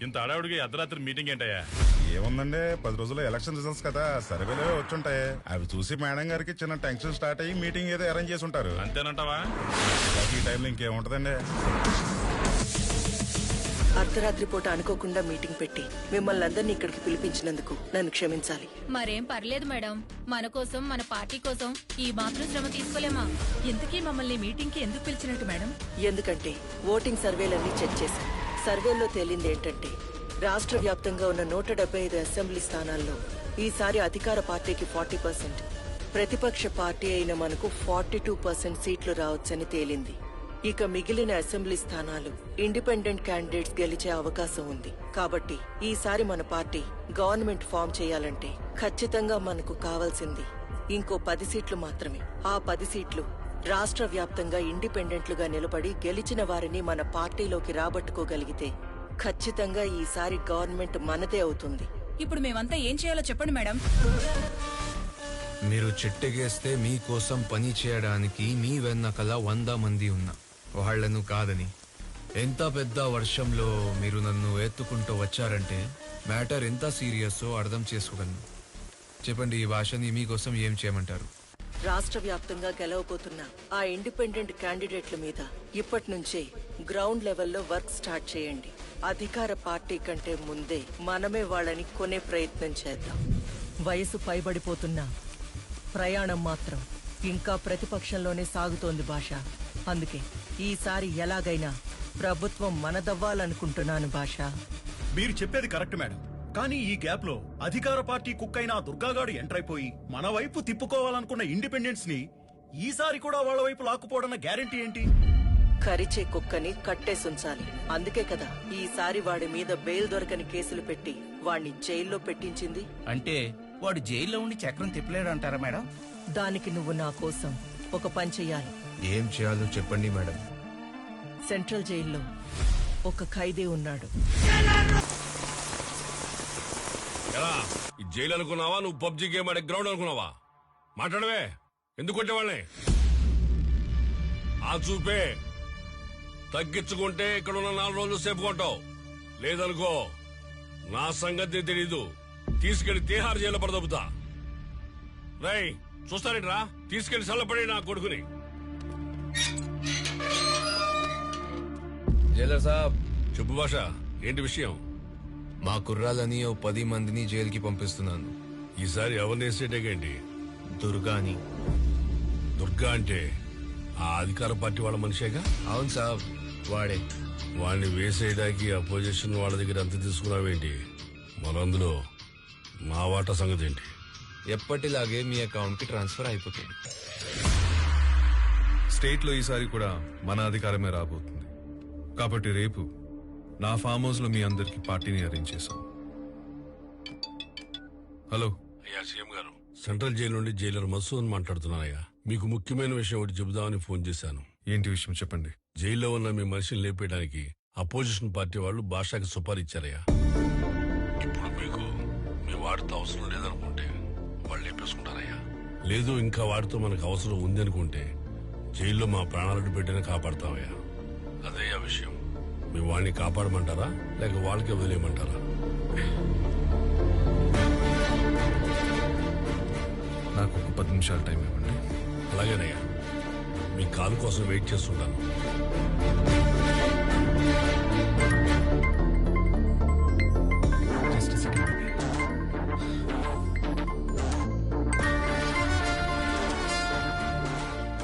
ఇంత అడావుడికి అర్ధరాత్రి మీటింగ్ ఏంటయ్యా? ఏముందండి, 10 రోజుల్లో ఎలక్షన్ రిజల్ట్స్ కదా, సర్వేలో వచ్చుంటాయి. అవి చూసి మేడం గారికి చిన్న టెన్షన్ స్టార్ట్ అయ్యి మీటింగ్ ఏదో అరేంజ్ చేసి ఉంటారు. అంతేనంటావా? ఈ టైంలో ఇంకేముంటదండి. అర్ధరాత్రి పూట అనుకోకుండా మీటింగ్ పెట్టి మిమ్మల్ని అందరినీ ఇక్కడికి పిలిపించినందుకు నన్ను క్షమించాలి. మరేం పర్లేదు మేడం, మన కోసం మన పార్టీ కోసం ఈ మాత్రం శ్రమ తీసుకోలేమా? ఇంతకీ మమ్మల్ని మీటింగ్ కి ఎందుకు పిలిచినట్టు మేడం? ఎందుకంటే ఓటింగ్ సర్వేలన్నీ చెక్ చేశాం. సర్వేల్లో తేలింది ఏంటంటే రాష్ట్ర వ్యాప్తంగా ఉన్న 175 అసెంబ్లీ స్థానాల్లో ఈసారి అధికార పార్టీకి 40%, ప్రతిపక్ష పార్టీ అయిన మనకు 42% సీట్లు రావచ్చని తేలింది. ఇక మిగిలిన అసెంబ్లీ స్థానాలు ఇండిపెండెంట్ క్యాండిడేట్స్ గెలిచే అవకాశం ఉంది. కాబట్టి ఈసారి మన పార్టీ గవర్నమెంట్ ఫామ్ చేయాలంటే ఖచ్చితంగా మనకు కావాల్సింది ఇంకో 10 సీట్లు మాత్రమే. ఆ 10 సీట్లు రాష్ట్ర వ్యాప్తంగా ఇండిపెండెంట్లుగా నిలబడి గెలిచిన వారిని మన పార్టీలోకి రాబట్టుకోగలిగితే ఖచ్చితంగా ఈసారి గవర్నమెంట్ మనదే అవుతుంది. ఇప్పుడు మేమంతా ఏం చేయాలో చెప్పండి మేడం. మీరు చెట్టెగేస్తే మీకోసం పని చేయడానికి మీ వెన్నకల 100 మంది ఉన్నా వాళ్లను కాదని, ఎంత పెద్ద వర్షంలో మీరు నన్ను ఎత్తుకుంటూ వచ్చారంటే మ్యాటర్ ఎంత సీరియస్సో అర్థం చేసుకోగలను. చెప్పండి, ఈ భాషని మీకోసం ఏం చేయమంటారు? రాష్ట్ర వ్యాప్తంగా గెలవబోతున్న ఆ ఇండిపెండెంట్ క్యాండిడేట్ల మీద ఇప్పటి నుంచే గ్రౌండ్ లెవెల్లో వర్క్ స్టార్ట్ చేయండి. అధికార పార్టీ కంటే ముందే మనమే వాళ్ళని కొనే ప్రయత్నం చేద్దాం. వయసు పైబడిపోతున్న ప్రయాణం మాత్రం ఇంకా ప్రతిపక్షంలోనే సాగుతోంది భాష. అందుకే ఈసారి ఎలాగైనా ప్రభుత్వం మనదవ్వాలనుకుంటున్నాను భాష. మీరు చెప్పేది కరెక్ట్ మేడం, కానీ ఈ గ్యాప్ లో అధికార పార్టీ కుక్కైన దుర్గాగాడు ఎంటర్ అయిపోయి మన వైపు తిప్పుకోవాలనుకున్న ఇండిపెండెన్స్ ని ఈసారి కూడా వాళ్ళ వైపు లాక్కుపోవడం గ్యారెంటీ ఏంటి? కరిచే కుక్కని కట్టేసుంచాలి. అందుకే కదా ఈసారి వాడి మీద బెయిల్ దొరకని కేసులు పెట్టి వాణ్ణి జైల్లో పెట్టించింది. అంటే వాడు జైల్లో ఉండి చక్రం తిప్పలేడు అంటారా మేడం? దానికి నువ్వు నా కోసం ఒక పని చెయ్యాలి. ఏం చేయాలో చెప్పండి మేడం. సెంట్రల్ జైల్లో ఒక ఖైదీ ఉన్నాడు. ఈ జైలు అనుకున్నావా? నువ్వు పబ్జీ గేమ్ ఆడే గ్రౌండ్ అనుకున్నావా? మాట్లాడవే, ఎందుకు కొట్టేవాళ్ళని? ఆ చూపే తగ్గించుకుంటే ఇక్కడ ఉన్న 4 రోజులు సేపు కొంటావు. లేదనుకో నా సంగతి తెలీదు, తీసుకెళ్లి తీహార్ జైల్లో పడదొబ్బుతా. రై చూస్తారేట్రా, తీసుకెళ్లి చల్లపడి నా కొడుకుని. జైలర్ సాబ్. చెప్పు భాష, ఏంటి విషయం? మా కుర్రాలని ఓ 10 మందిని జైలుకి పంపిస్తున్నాను. ఈసారి ఎవరిని వేసేటేంటి? దుర్గాని. దుర్గా అంటే ఆ అధికార పార్టీ వాళ్ళ మనిషేగా? అవును సాబ్, వాడే. వాడిని వేసేయడానికి అపోజిషన్ వాళ్ళ దగ్గర అంత తీసుకున్నావేంటి? మనందులో నా వాటా సంగతి ఏంటి? ఎప్పటిలాగే మీ అకౌంట్ కి ట్రాన్స్ఫర్ అయిపోతుంది. స్టేట్ లో ఈసారి కూడా మన అధికారమే రాబోతుంది. కాబట్టి రేపు నా ఫామ్ హౌస్ లో మీ అందరికి పార్టీని అరేంజ్ చేశాం. హలో అయ్యా సీఎం గారు, సెంట్రల్ జైలు నుండి జైలర్ మసూద్ మాట్లాడుతున్నానయ్యా. మీకు ముఖ్యమైన విషయం ఒకటి చెబుదామని ఫోన్ చేశాను. ఏంటి విషయం చెప్పండి. జైల్లో ఉన్న మీ మనిషిని లేపేయడానికి అపోజిషన్ పార్టీ వాళ్ళు భాషకి సుపారీ ఇచ్చారయ్యా. ఇప్పుడు మీకు మీ వాడితో అవసరం లేదనుకుంటే వాళ్ళు లేపేసుకుంటారయ్యా. లేదు ఇంకా వాడితో మనకు అవసరం ఉంది అనుకుంటే జైల్లో మా ప్రాణాలను పెట్టిన కాపాడతామయ్యా. అదే ఆ విషయం. మీ వాడిని కాపాడమంటారా లేక వాళ్ళకే వదిలేయమంటారా? నాకు ఒక 10 నిమిషాలు టైం ఇవ్వండి. అలాగేనయ్యా, మీ కాల్ కోసం వెయిట్ చేస్తుంటాను.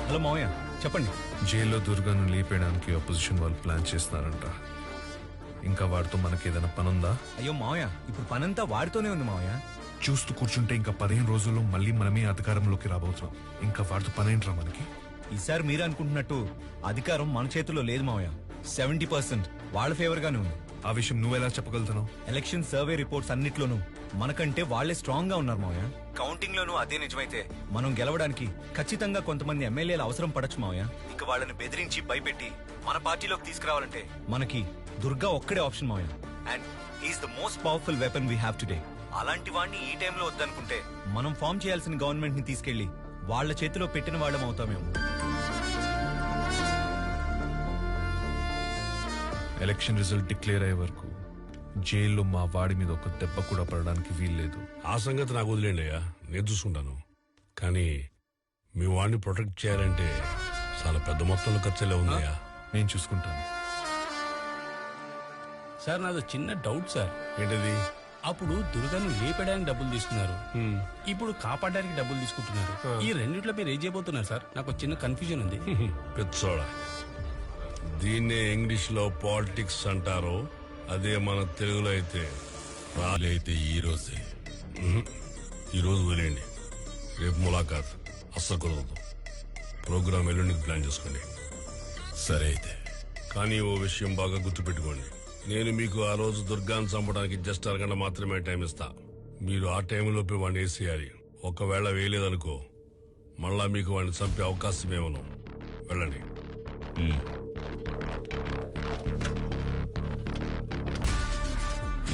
హలో మావయ్య, చెప్పండి. జైల్లో దుర్గాను లేపేయడానికి అపోజిషన్ వాళ్ళు ప్లాన్ చేస్తున్నారంట. ఇంకా వాడితో మనకి ఏదైనా పనుందా? అయ్యో మావయ్య, ఇప్పుడు పనంతా వాడితోనే ఉంది మావయ్య. చూస్తూ కూర్చుంటే ఇంకా 15 రోజుల్లో మళ్ళీ మనమే అధికారంలోకి రాబోతున్నాం. ఇంకా వాడితో పనేంట్రా మనకి? ఈసారి మీరు అనుకుంటున్నట్టు అధికారం మన చేతుల్లో లేదు మావయ్య. 70% వాళ్ళ ఫేవర్ గానే ఉంది. ఆ విషయం నువ్వెలా చెప్పగలుగుతున్నావు? ఎలక్షన్ సర్వే రిపోర్ట్స్ అన్నిట్లోనూ మనకంటే వాళ్లే స్ట్రాంగ్ గా ఉన్నారు మావయ్య. కౌంటింగ్ లోనూ అదే నిజమైతే మనం గెలవడానికి ఖచ్చితంగా కొంతమంది ఎమ్మెల్యేలు అవసరం పడచ్చు మావయ్య. ఇక వాళ్ళని బెదిరించి భయపెట్టి మన పార్టీలోకి తీసుకురావాలంటే మనకి దుర్గా ఒక్కడే ఆప్షన్ మావయ్య. And he is the most powerful weapon we have today. అలాంటి వాడిని ఈ టైంలో వద్దనుకుంటే మనం ఫామ్ చేయాల్సిన గవర్నమెంట్ ని తీసుకెళ్లి వాళ్ల చేతిలో పెట్టిన వాళ్ళం అవుతామేమో. ఎలక్షన్ రిజల్ట్ డిక్లేర్ అయ్యే వరకు జైల్లో మా వాడి మీద ఒక దెబ్బ కూడా పడడానికి వీల్లేదు. ఆ సంగతి నాకు వదిలేండి అయ్యా, నేను చూసుకుంటాను. కానీ మీ వాడిని ప్రొటెక్ట్ చేయాలంటే చాలా పెద్ద మొత్తంలో ఖర్చులే ఉందయ్యా. నేను చూసుకుంటాను. సార్ నాది చిన్న డౌట్ సార్. ఏంటది? అప్పుడు దుర్గాను లేపడానికి డబ్బులు తీసుకున్నారు, ఇప్పుడు కాపాడడానికి డబ్బులు తీసుకుంటున్నారు. ఈ రెండిట్లో మీరు ఏం చేయబోతున్నారు సార్? నాకు ఒక చిన్న కన్ఫ్యూజన్ ఉంది. పెచ్చోడా, దీన్నే ఇంగ్లీష్ లో పాలిటిక్స్ అంటారు, అదే మన తెలుగులో అయితే రాలైతే ఈ రోజే. ఈ రోజు వదిలేండి, రేపు ములాఖాత్ అస్సలు కుదరదు. ప్రోగ్రామ్ ఎల్లుండికి ప్లాన్ చేసుకోండి. సరే అయితే, కానీ ఓ విషయం బాగా గుర్తుపెట్టుకోండి. నేను మీకు ఆ రోజు దుర్గాన్ని చంపడానికి జస్ట్ అరగంట మాత్రమే టైం ఇస్తా. మీరు ఆ టైంలోపే వాడిని వేసేయాలి. ఒకవేళ వేయలేదనుకో, మళ్ళా మీకు వాడిని చంపే అవకాశం ఏమను. వెళ్ళండి.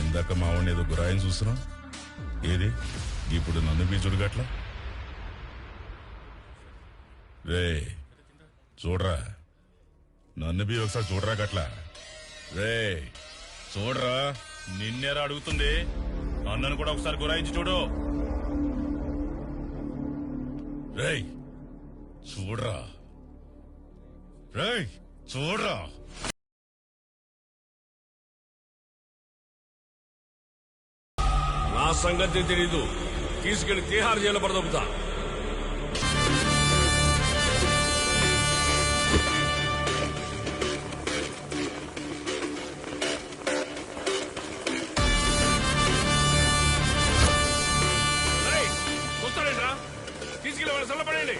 ఇందాక మా వాడిని ఏదో గురాయిని చూస్తున్నా, ఏది ఇప్పుడు నన్ను బీచుడు గట్ల. రే చూడరా, నన్ను బీ ఒకసారి చూడరా గట్ల. రే చూడరా, నిన్నేరా అడుగుతుంది, అన్నను కూడా ఒకసారి గురాయించి చూడు. రేయ్ చూడరా, రేయ్ చూడరా. నా సంగతి తెలీదు, తీసుకెళ్లి తిహార్ జైలు పడదొబ్బుతా. చూస్తారేంట్రా, తీసుకెళ్లి వాళ్ళ చల్లపడండి.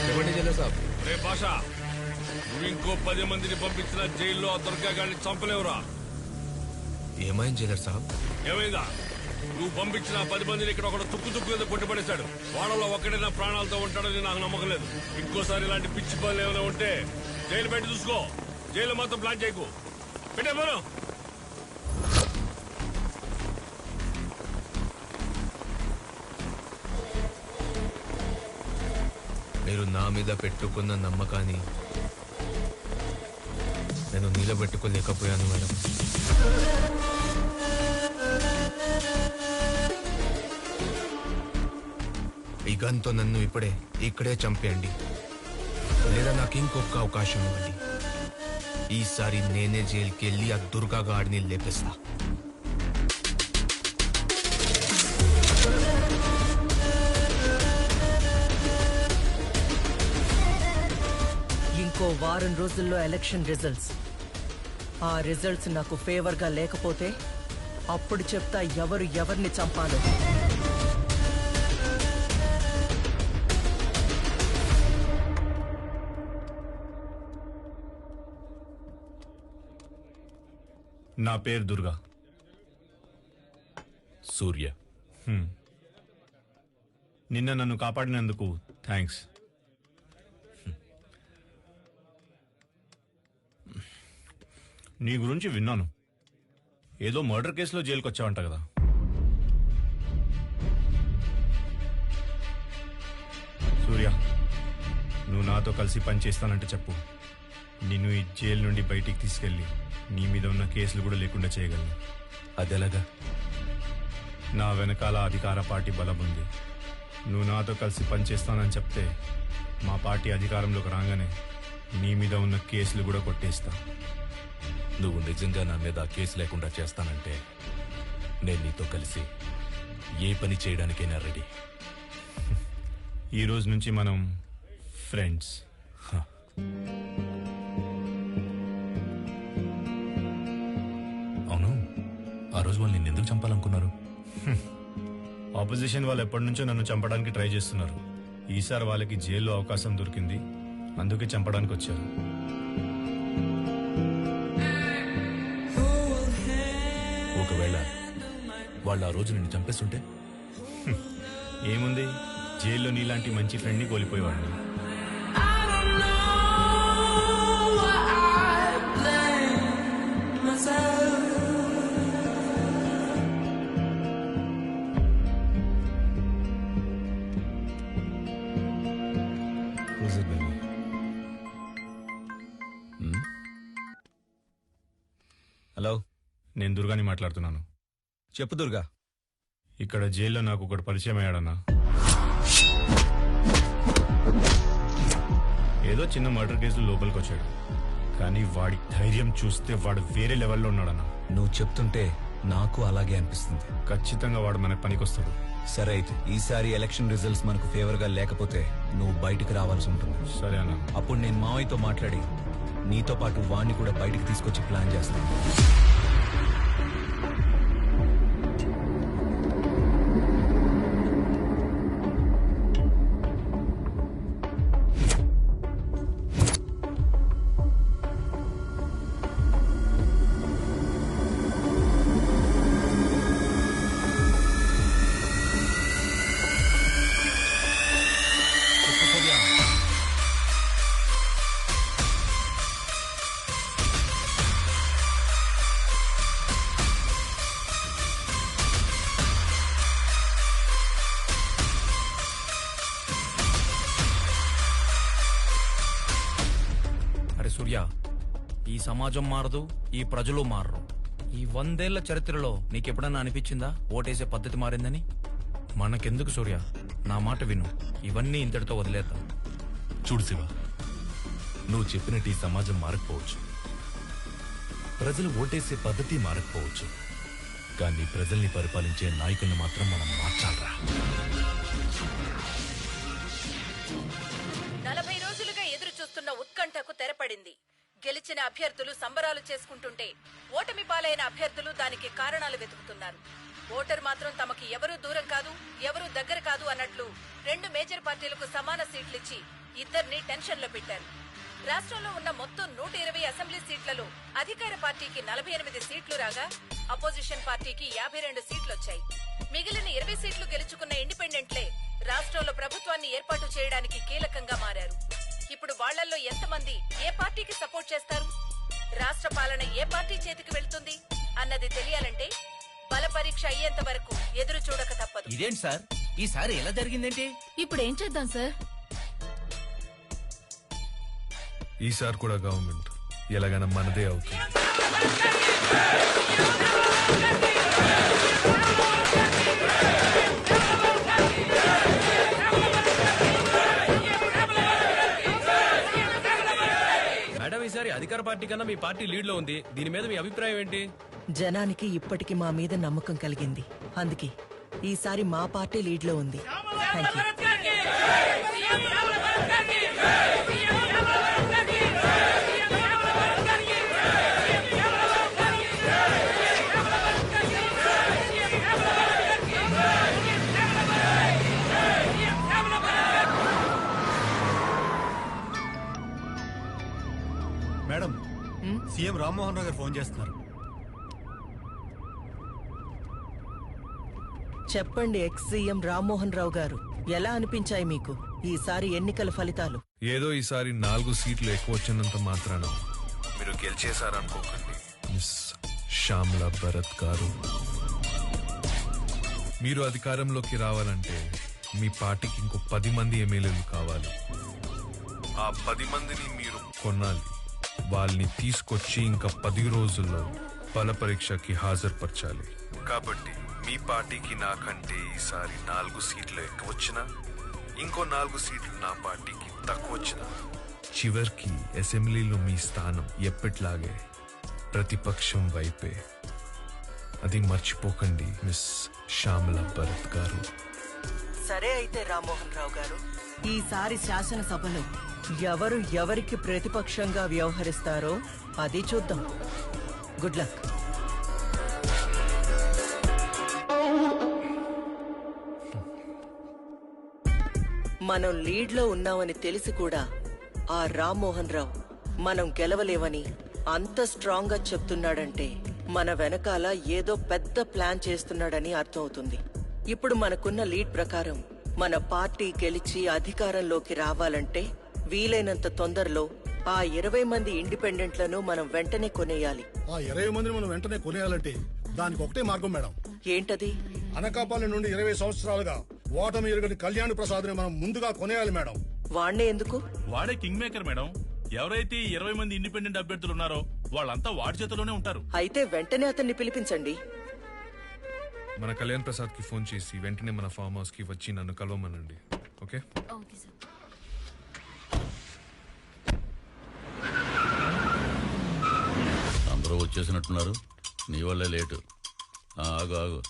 చెప్పండి జల్లా సాబ్. రే భాషా, నువ్వు ఇంకో 10 మందిని పంపించిన జైల్లో ఆ దుర్గా గారిని చంపలేవురా. ఏమైంది జైలర్ సాబ్? ఏమైందా? నువ్వు పంపించిన 10 మందిని ఇక్కడ ఒకడు తుక్కు తుక్కు మీద కొట్టుపడేశాడు. వాళ్ళలో ఒక్కడైనా ప్రాణాలతో ఉంటాడని నాకు నమ్మకం లేదు. ఇంకోసారి ఇలాంటి పిచ్చి పనులు ఏమైనా ఉంటే జైలు పెట్టి చూసుకో. జైలు మాత్రం ప్లాన్ చేయకు. పెట్టే పోను. మీరు నా మీద పెట్టుకున్న నమ్మకాన్ని నేను నిలబెట్టుకోలేకపోయాను మేడం. ఈ గన్తో నన్ను ఇక్కడే చంపేయండి, లేదా నాకు ఇంకొక అవకాశం ఇవ్వండి. ఈసారి నేనే జైలుకి వెళ్ళి ఆ దుర్గా గాడిని లేపేస్తా. ఇంకో వారం రోజుల్లో ఎలక్షన్ రిజల్ట్స్. ఆ రిజల్ట్స్ నాకు ఫేవర్ గా లేకపోతే అప్పుడు చెప్తా ఎవరు ఎవరిని చంపాలో. నా పేరు దుర్గా. సూర్య. నిన్న నన్ను కాపాడినందుకు థ్యాంక్స్. నీ గురించి విన్నాను, ఏదో మర్డర్ కేసులో జైలుకి వచ్చావంట కదా. సూర్య, నువ్వు నాతో కలిసి పనిచేస్తానంటే చెప్పు, నిన్ను ఈ జైలు నుండి బయటికి తీసుకెళ్ళి నీ మీద ఉన్న కేసులు కూడా లేకుండా చేయగలను. అదెలాగా? నా వెనకాల అధికార పార్టీ బలం ఉంది. నువ్వు నాతో కలిసి పనిచేస్తానని చెప్తే మా పార్టీ అధికారంలోకి రాగానే నీ మీద ఉన్న కేసులు కూడా కొట్టేస్తా. నువ్వు నిజంగా నా మీద కేసు లేకుండా చేస్తానంటే నేను నీతో కలిసి ఏ పని చేయడానికైనా రెడీ. ఈ రోజు నుంచి మనం ఫ్రెండ్స్. అవును, ఆ రోజు వాళ్ళు నిన్నెందుకు చంపాలనుకున్నారు? ఆపోజిషన్ వాళ్ళు ఎప్పటి నుంచో నన్ను చంపడానికి ట్రై చేస్తున్నారు. ఈసారి వాళ్ళకి జైల్లో అవకాశం దొరికింది, అందుకే చంపడానికి వచ్చారు. ఒకవేళ వాళ్ళు ఆ రోజు నిన్ను చంపేస్తుంటే? ఏముంది, జైల్లో నీలాంటి మంచి ఫ్రెండ్ని కోల్పోయేవాడిని. Who's it, baby? హలో, నేను దుర్గాని మాట్లాడుతున్నాను. చెప్పు దుర్గా. ఇక్కడ జైల్లో నాకు ఒకటి పరిచయం అయ్యాడన్నా. ఏదో చిన్న మర్డర్ కేసులో లోపలికి వచ్చాడు, కానీ వాడి ధైర్యం చూస్తే వాడు వేరే లెవెల్లో ఉన్నాడన్నా. నువ్వు చెప్తుంటే నాకు అలాగే అనిపిస్తుంది. ఖచ్చితంగా వాడు మనకు పనికొస్తాడు. సరే అయితే ఈసారి ఎలక్షన్ రిజల్ట్స్ మనకు ఫేవర్ గా లేకపోతే నువ్వు బయటికి రావాల్సి ఉంటుంది. సరే అన్న. అప్పుడు నేను మావయ్యతో మాట్లాడి నీతో పాటు వాణ్ణి కూడా బయటికి తీసుకొచ్చి ప్లాన్ చేస్తాను. సూర్య, ఈ సమాజం మారదు, ఈ ప్రజలు మారరు. ఈ 100 ఏళ్ల చరిత్రలో నీకెప్పుడన్నా అనిపించిందా ఓటేసే పద్ధతి మారిందని? మనకెందుకు సూర్య, నా మాట విను, ఇవన్నీ ఇంతటితో వదిలేద్దాం. చూడు శివ, నువ్వు చెప్పినట్టు ఈ సమాజం మారకపోవచ్చు, ప్రజలు ఓటేసే పద్ధతి మారకపోవచ్చు, కానీ ప్రజల్ని పరిపాలించే నాయకుల్ని మాత్రం మనం మార్చాలరా. 40 రోజులుగా ఎదురు చూస్తున్న ఉత్కంఠకు తెరపడింది. గెలిచిన అభ్యర్థులు సంబరాలు చేసుకుంటుంటే ఓటమి పాలైన అభ్యర్థులు దానికి కారణాలు వెతుకుతున్నారు. ఓటర్ మాత్రం తమకి ఎవరూ దూరం కాదు, ఎవరూ దగ్గర కాదు అన్నట్లు 2 మేజర్ పార్టీలకు సమాన సీట్లిచ్చి ఇద్దరిని టెన్షన్ లో పెట్టారు. రాష్ట్రంలో ఉన్న మొత్తం 120 అసెంబ్లీ సీట్లలో అధికార పార్టీకి 48 సీట్లు రాగా అపోజిషన్ పార్టీకి 52 సీట్లొచ్చాయి. మిగిలిన 20 సీట్లు గెలుచుకున్న ఇండిపెండెంట్లే రాష్ట్రంలో ప్రభుత్వాన్ని ఏర్పాటు చేయడానికి కీలకంగా మారారు. ఇప్పుడు వాళ్లల్లో ఎంతమంది ఏ పార్టీకి సపోర్ట్ చేస్తారు, రాష్ట్ర పాలన ఏ పార్టీ చేతికి వెళ్తుంది అన్నది తెలియాలంటే బల పరీక్ష అయ్యేంత వరకు ఎదురు చూడక తప్పదు. ఇదేంటి సార్, ఈసారి ఎలా జరిగిందేంటి? ఇప్పుడు ఏం చేద్దాం సార్? ఈసారి కూడా గవర్నమెంట్ ఎలాగైనా మనదే అవుతుంది. మేడం, ఈసారి అధికార పార్టీ కన్నా మీ పార్టీ లీడ్ లో ఉంది. దీని మీద మీ అభిప్రాయం ఏంటి? జనానికి ఇప్పటికి మా మీద నమ్మకం కలిగింది, అందుకే ఈసారి మా పార్టీ లీడ్ లో ఉంది. Thank you. Madam, CM Rammohan Rao గారు ఫోన్ చేస్తున్నారు. చెప్పండి ఎక్స్ సీఎం రామ్మోహన్ రావు గారు, ఎలా అనిపించాయి మీకు ఈసారి ఎన్నికల ఫలితాలు? ఏదో ఈసారి 4 సీట్లు ఎక్కువ వచ్చినంత మాత్రాన మీరు గెలిచేశారనుకోకండి మిస్ శ్యామల భరత్ గారు. మీరు అధికారంలోకి రావాలంటే మీ పార్టీకి ఇంకో 10 మంది ఎమ్మెల్యేలు కావాలి. ఆ 10 మందిని మీరు కొనాలి. వాళ్ళని తీసుకొచ్చి ఇంకా 10 రోజుల్లో బల పరీక్షకి హాజరుపరచాలి. కాబట్టి మీ పార్టీకి నాకంటే ఈసారి 4 సీట్లు ఎక్కువ వచ్చినా, ఇంకో 4 సీట్లు నా పార్టీకి తక్కువ వచ్చినా, చివరికి అసెంబ్లీలో మీ స్థానం ఎప్పటిలాగే ప్రతిపక్షం వైపే. అది మర్చిపోకండి మిస్ శ్యామల భరత్ గారు. సరే అయితే రామ్మోహన్ రావు గారు, ఈసారి శాసనసభలో ఎవరు ఎవరికి ప్రతిపక్షంగా వ్యవహరిస్తారో అది చూద్దాం. Good luck. మనం లీడ్ లో ఉన్నామని తెలిసి కూడా ఆ రామ్మోహన్ రావు మనం గెలవలేవని అంత స్ట్రాంగ్ గా చెప్తున్నాడంటే మన వెనకాల ఏదో పెద్ద ప్లాన్ చేస్తున్నాడని అర్థమవుతుంది. ఇప్పుడు మనకున్న లీడ్ ప్రకారం మన పార్టీ గెలిచి అధికారంలోకి రావాలంటే వీలైనంత తొందరలో ఆ 20 మంది ఇండిపెండెంట్లను మనం వెంటనే కొనేయాలి. ఆ 20 మందిని మనం వెంటనే కొనేయాలంటే దానికి ఒకటే మార్గం మేడం. ఏంటది? అనకాపల్లి నుండి 20 సంవత్సరాలుగా ఓటమి ఎరుగని కళ్యాణ్ ప్రసాద్ ని మనం ముందుగా కొనేయాలి మేడం. వాణ్ణే ఎందుకు? వాడే కింగ్ మేకర్ మేడం. ఎవరైతే 20 మంది ఇండిపెండెంట్ అభ్యర్థులు ఉన్నారో వాళ్ళంతా వాడి చేతిలోనే ఉంటారు. అయితే వెంటనే అతన్ని పిలిపించండి. మన కళ్యాణ్ ప్రసాద్ కి ఫోన్ చేసి వెంటనే మన ఫామ్ హౌస్ కి వచ్చి నన్ను కలవమనండి. ఓకే? Okay sir. అందరూ వచ్చేసినట్టున్నారు. నీ వల్లే లేటు. ఆగు ఆగు.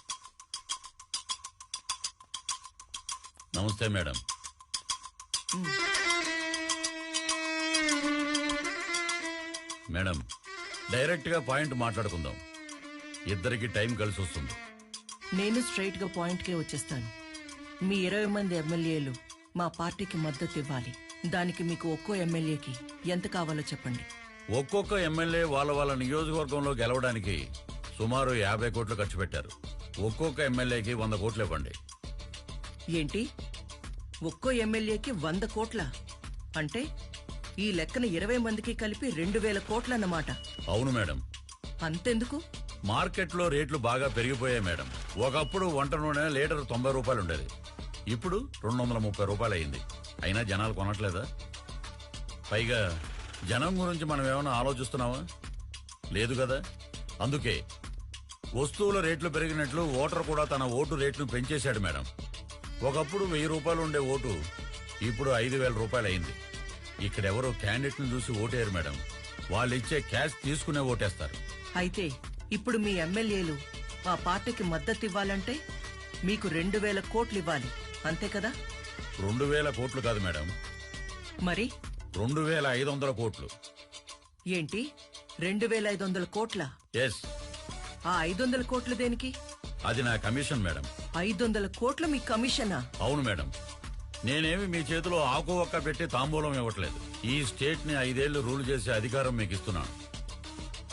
నమస్తే మేడం. మేడం, డైరెక్ట్ గా పాయింట్ మాట్లాడుకుందాం. ఇద్దరికి టైం కలిసి వస్తుంది. నేను స్ట్రైట్ గా పాయింట్ కే వచ్చేస్తాను. మీ 20 మంది ఎమ్మెల్యేలు మా పార్టీకి మద్దతు ఇవ్వాలి. దానికి మీకు ఒక్కో ఎమ్మెల్యేకి ఎంత కావాలో చెప్పండి. ఒక్కొక్క ఎమ్మెల్యే వాళ్ళ వాళ్ళ నియోజకవర్గంలో గెలవడానికి సుమారు 50 కోట్లు ఖర్చు పెట్టారు. ఒక్కొక్క ఎమ్మెల్యేకి 100 కోట్లు ఇవ్వండి. ఏంటి? ఒక్కో ఎమ్మెల్యేకి 100 కోట్ల? అంటే ఈ లెక్కన 20 మందికి కలిపి 2000 కోట్లన్నమాట. అవును మేడం. అంతెందుకు? మార్కెట్లో రేట్లు బాగా పెరిగిపోయాయి మేడం. ఒకప్పుడు వంట నూనె లీటర్ 90 రూపాయలు ఉండేది. ఇప్పుడు 230 రూపాయలు అయింది. అయినా జనాలు కొనట్లేదా? పైగా జనం గురించి మనం ఏమైనా ఆలోచిస్తున్నావా? లేదు కదా. అందుకే వస్తువుల రేట్లు పెరిగినట్లు ఓటర్ కూడా తన ఓటు రేట్లు పెంచేశాడు మేడం. ఒకప్పుడు 1000 రూపాయలు ఉండే ఓటు ఇప్పుడు 5000 రూపాయలు అయింది. ఇక్కడెవరో క్యాండిడేట్ ను చూసి ఓటేరు మేడం. వాళ్ళు ఇచ్చే క్యాష్ తీసుకునే ఓటేస్తారు. అయితే ఇప్పుడు మీ ఎమ్మెల్యేలు మా పార్టీకి మద్దతు ఇవ్వాలంటే మీకు 2000 కోట్లు ఇవ్వాలి, అంతే కదా? 2000 కోట్లు కాదు మేడం, మరి 2500 కోట్లు. ఏంటి? 2500 కోట్ల? ఎస్. ఆ 500 కోట్లు దేనికి? అది నా కమిషన్ మేడం. 500 కోట్లు మీ కమిషనా? అవును మేడం. నేనేమి మీ చేతిలో ఆకు ఒక్క పెట్టి తాంబూలం ఇవ్వట్లేదు. ఈ స్టేట్ ని 5 ఏళ్లు రూల్ చేసే అధికారం మీకు ఇస్తున్నాను.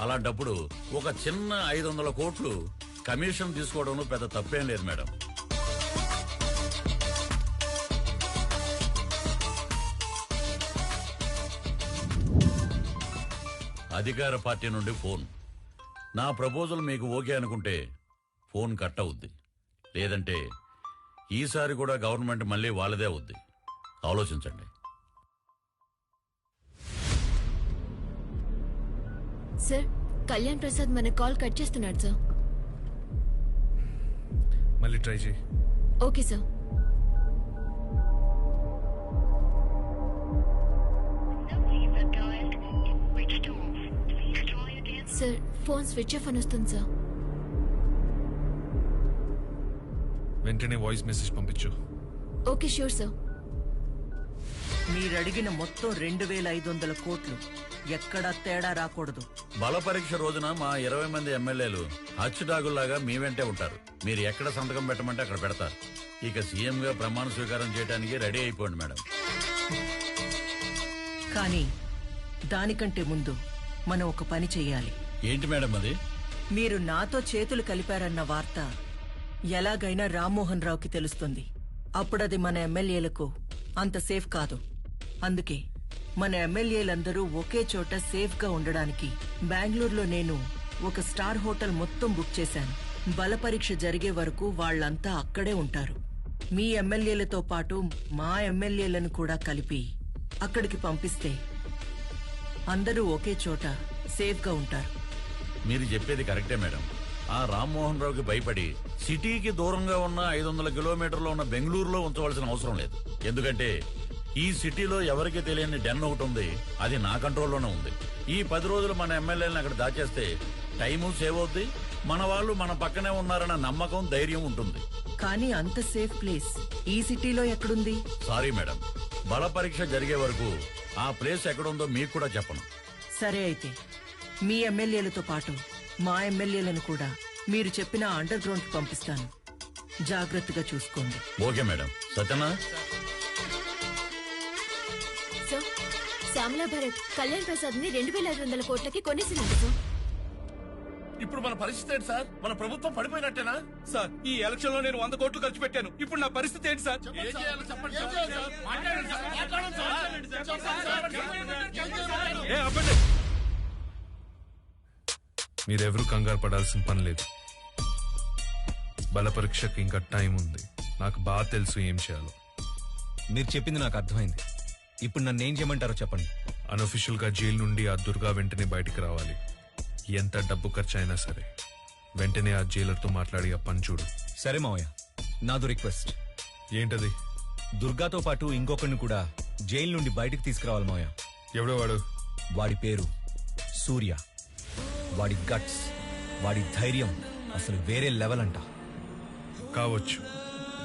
అలాంటప్పుడు ఒక చిన్న 500 కోట్లు కమిషన్ తీసుకోవడంలో పెద్ద తప్పేం లేదు మేడం. అధికార పార్టీ నుండి ఫోన్. నా ప్రపోజల్ మీకు ఓకే అనుకుంటే ఫోన్ కట్ అవుద్ది. లేదంటే ఈసారి కూడా గవర్నమెంట్ మళ్ళీ వాళ్ళదే అవుద్ది. ఆలోచించండి. సార్, కళ్యాణ్ ప్రసాద్ మన కాల్ కట్ చేస్తున్నాడు సార్. మళ్ళీ ట్రై చేయి. Okay sir. Sir, phone switch off అని వస్తుంది సార్. వెంటనే వాయిస్ మెసేజ్ పంపించు. Okay, sure sir. మీరడిగిన మొత్తం 2500 కోట్లు. ఎక్కడా తేడా రాకూడదు. బల పరీక్ష రోజున మా 20 మంది ఎమ్మెల్యేలు హచ్చుడాగుల్లాగా మీ వెంటే ఉంటారు. మీరు ఎక్కడ సంతకం పెట్టమంటే అక్కడ పెడతారు. ఇక సీఎం గా ప్రమాణ స్వీకారం చేయడానికి రెడీ అయిపోండి మేడం. కానీ దానికంటే ముందు మనం ఒక పని చెయ్యాలి. ఏంటి మేడం అది? మీరు నాతో చేతులు కలిపారన్న వార్త ఎలాగైనా రామ్మోహన్ రావుకి తెలుస్తుంది. అప్పుడది మన ఎమ్మెల్యేలకు అంత సేఫ్ కాదు. అందుకే మన ఎమ్మెల్యేలందరూ ఒకే చోట సేఫ్ గా ఉండడానికి బెంగళూరులో నేను ఒక స్టార్ హోటల్ మొత్తం బుక్ చేశాను. బల పరీక్ష జరిగే వరకు వాళ్ళంతా అక్కడే ఉంటారు. మీ ఎమ్మెల్యేలతో పాటు మా ఎమ్మెల్యేలను కూడా కలిపి అక్కడికి పంపిస్తే అందరూ ఒకే చోట సేఫ్ గా ఉంటారు. మీరు చెప్పేది కరెక్టే మేడం. ఆ రామ్మోహన్ రావుకి భయపడి సిటీకి దూరంగా ఉన్న 500 కిలోమీటర్లో ఉన్న బెంగళూరులో ఉంచవలసిన అవసరం లేదు. ఎందుకంటే ఈ సిటీలో ఎవరికి తెలియని డెన్ ఒకటి ఉంది. అది నా కంట్రోల్లోనే ఉంది. ఈ 10 రోజులు మన ఎమ్మెల్యేలను అక్కడ దాచేస్తే టైము సేవ్ అవుద్ది. మన వాళ్ళు మన పక్కనే ఉన్నారన్న నమ్మకం, ధైర్యం ఉంటుంది. కానీ అంత సేఫ్ ప్లేస్ ఈ సిటీలో ఎక్కడుంది? సారీ మేడం, బల పరీక్ష జరిగే వరకు ఆ ప్లేస్ ఎక్కడుందో మీకు కూడా చెప్పను. సరే, అయితే మీ ఎమ్మెల్యేలతో పాటు మా ఎమ్మెల్యేలను కూడా మీరు చెప్పిన అండర్ గ్రౌండ్ కి పంపిస్తాను. జాగ్రత్తగా చూసుకోండి. Okay madam. సత్యనా? సార్, శ్యామలా భరత్ కళ్యాణ్ ప్రసాద్ ని 2500 కోట్లకి కొనేసింది సార్. ఇప్పుడు మన పరిస్థితి ఏంటి సార్? మన ప్రభుత్వం పడిపోయినట్టేనా సార్? ఈ ఎలక్షన్ లో నేను 100 కోట్లు ఖర్చు పెట్టాను. ఇప్పుడు నా పరిస్థితి ఏంటి సార్? మీరెవరూ కంగారు పడాల్సిన పని లేదు. బల పరీక్షకి ఇంకా టైం ఉంది. నాకు బాగా తెలుసు ఏం చేయాలో. మీరు చెప్పింది నాకు అర్థమైంది. ఇప్పుడు నన్ను ఏం చేయమంటారో చెప్పండి. అన్అఫిషియల్ గా జైలు నుండి ఆ దుర్గా వెంటనే బయటికి రావాలి. ఎంత డబ్బు ఖర్చు అయినా సరే వెంటనే ఆ జైలర్తో మాట్లాడి ఆ పని చూడు. సరే మావయ్య, నాదో రిక్వెస్ట్. ఏంటది? దుర్గాతో పాటు ఇంకొకరిని కూడా జైలు నుండి బయటికి తీసుకురావాలి మావయ్య. ఎవడో వాడు? వాడి పేరు సూర్య. వాడి గట్స్, వాడి ధైర్యం అసలు వేరే లెవెల్ అంట. కావచ్చు,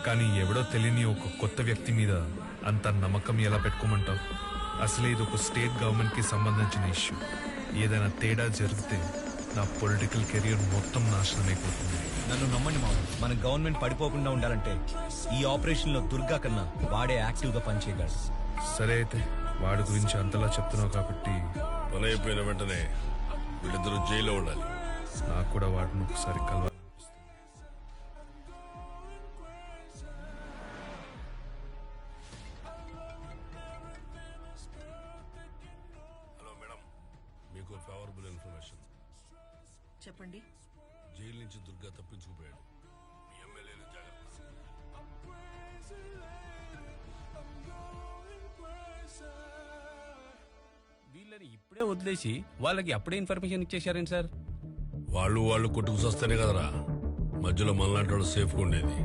కానీ ఎవడో తెలియని ఒక కొత్త వ్యక్తి మీద అంత నమ్మకం ఎలా పెట్టుకోమంటావు? అసలే ఇది ఒక స్టేట్ గవర్నమెంట్ కి సంబంధించిన ఇష్యూ. ఏదైనా తేడా జరిగితే నా పొలిటికల్ కెరియర్ మొత్తం నాశనం అయిపోతుంది. నన్ను నమ్మండి మావయ్య, మన గవర్నమెంట్ పడిపోకుండా ఉండాలంటే ఈ ఆపరేషన్ లో దుర్గా కన్నా వాడే యాక్టివ్ గా పనిచేయగలడు. సరే అయితే వాడి గురించి అంతలా చెప్తున్నావు కాబట్టి పని అయిపోయిన వెంటనే వీళ్ళిద్దరూ జైల్లో ఉండాలి. నాకు కూడా వాడిని ఒకసారి కలవాలి. హలో మేడం, మీకు ఫేవరబుల్ ఇన్ఫర్మేషన్. చెప్పండి. జైలు నుంచి దుర్గా తప్పించుకుపోయాడు. మీ ఎమ్మెల్యేలు జాగ్రత్త. వీళ్ళని ఇప్పుడే వదిలేసి వాళ్ళకి అప్పుడే ఇన్ఫర్మేషన్ ఇచ్చేశారేంటి సార్? వాళ్ళు కొట్టుకు వస్తేనే కదరా మధ్యలో మనలాంటి వాడు సేఫ్గా ఉండేది.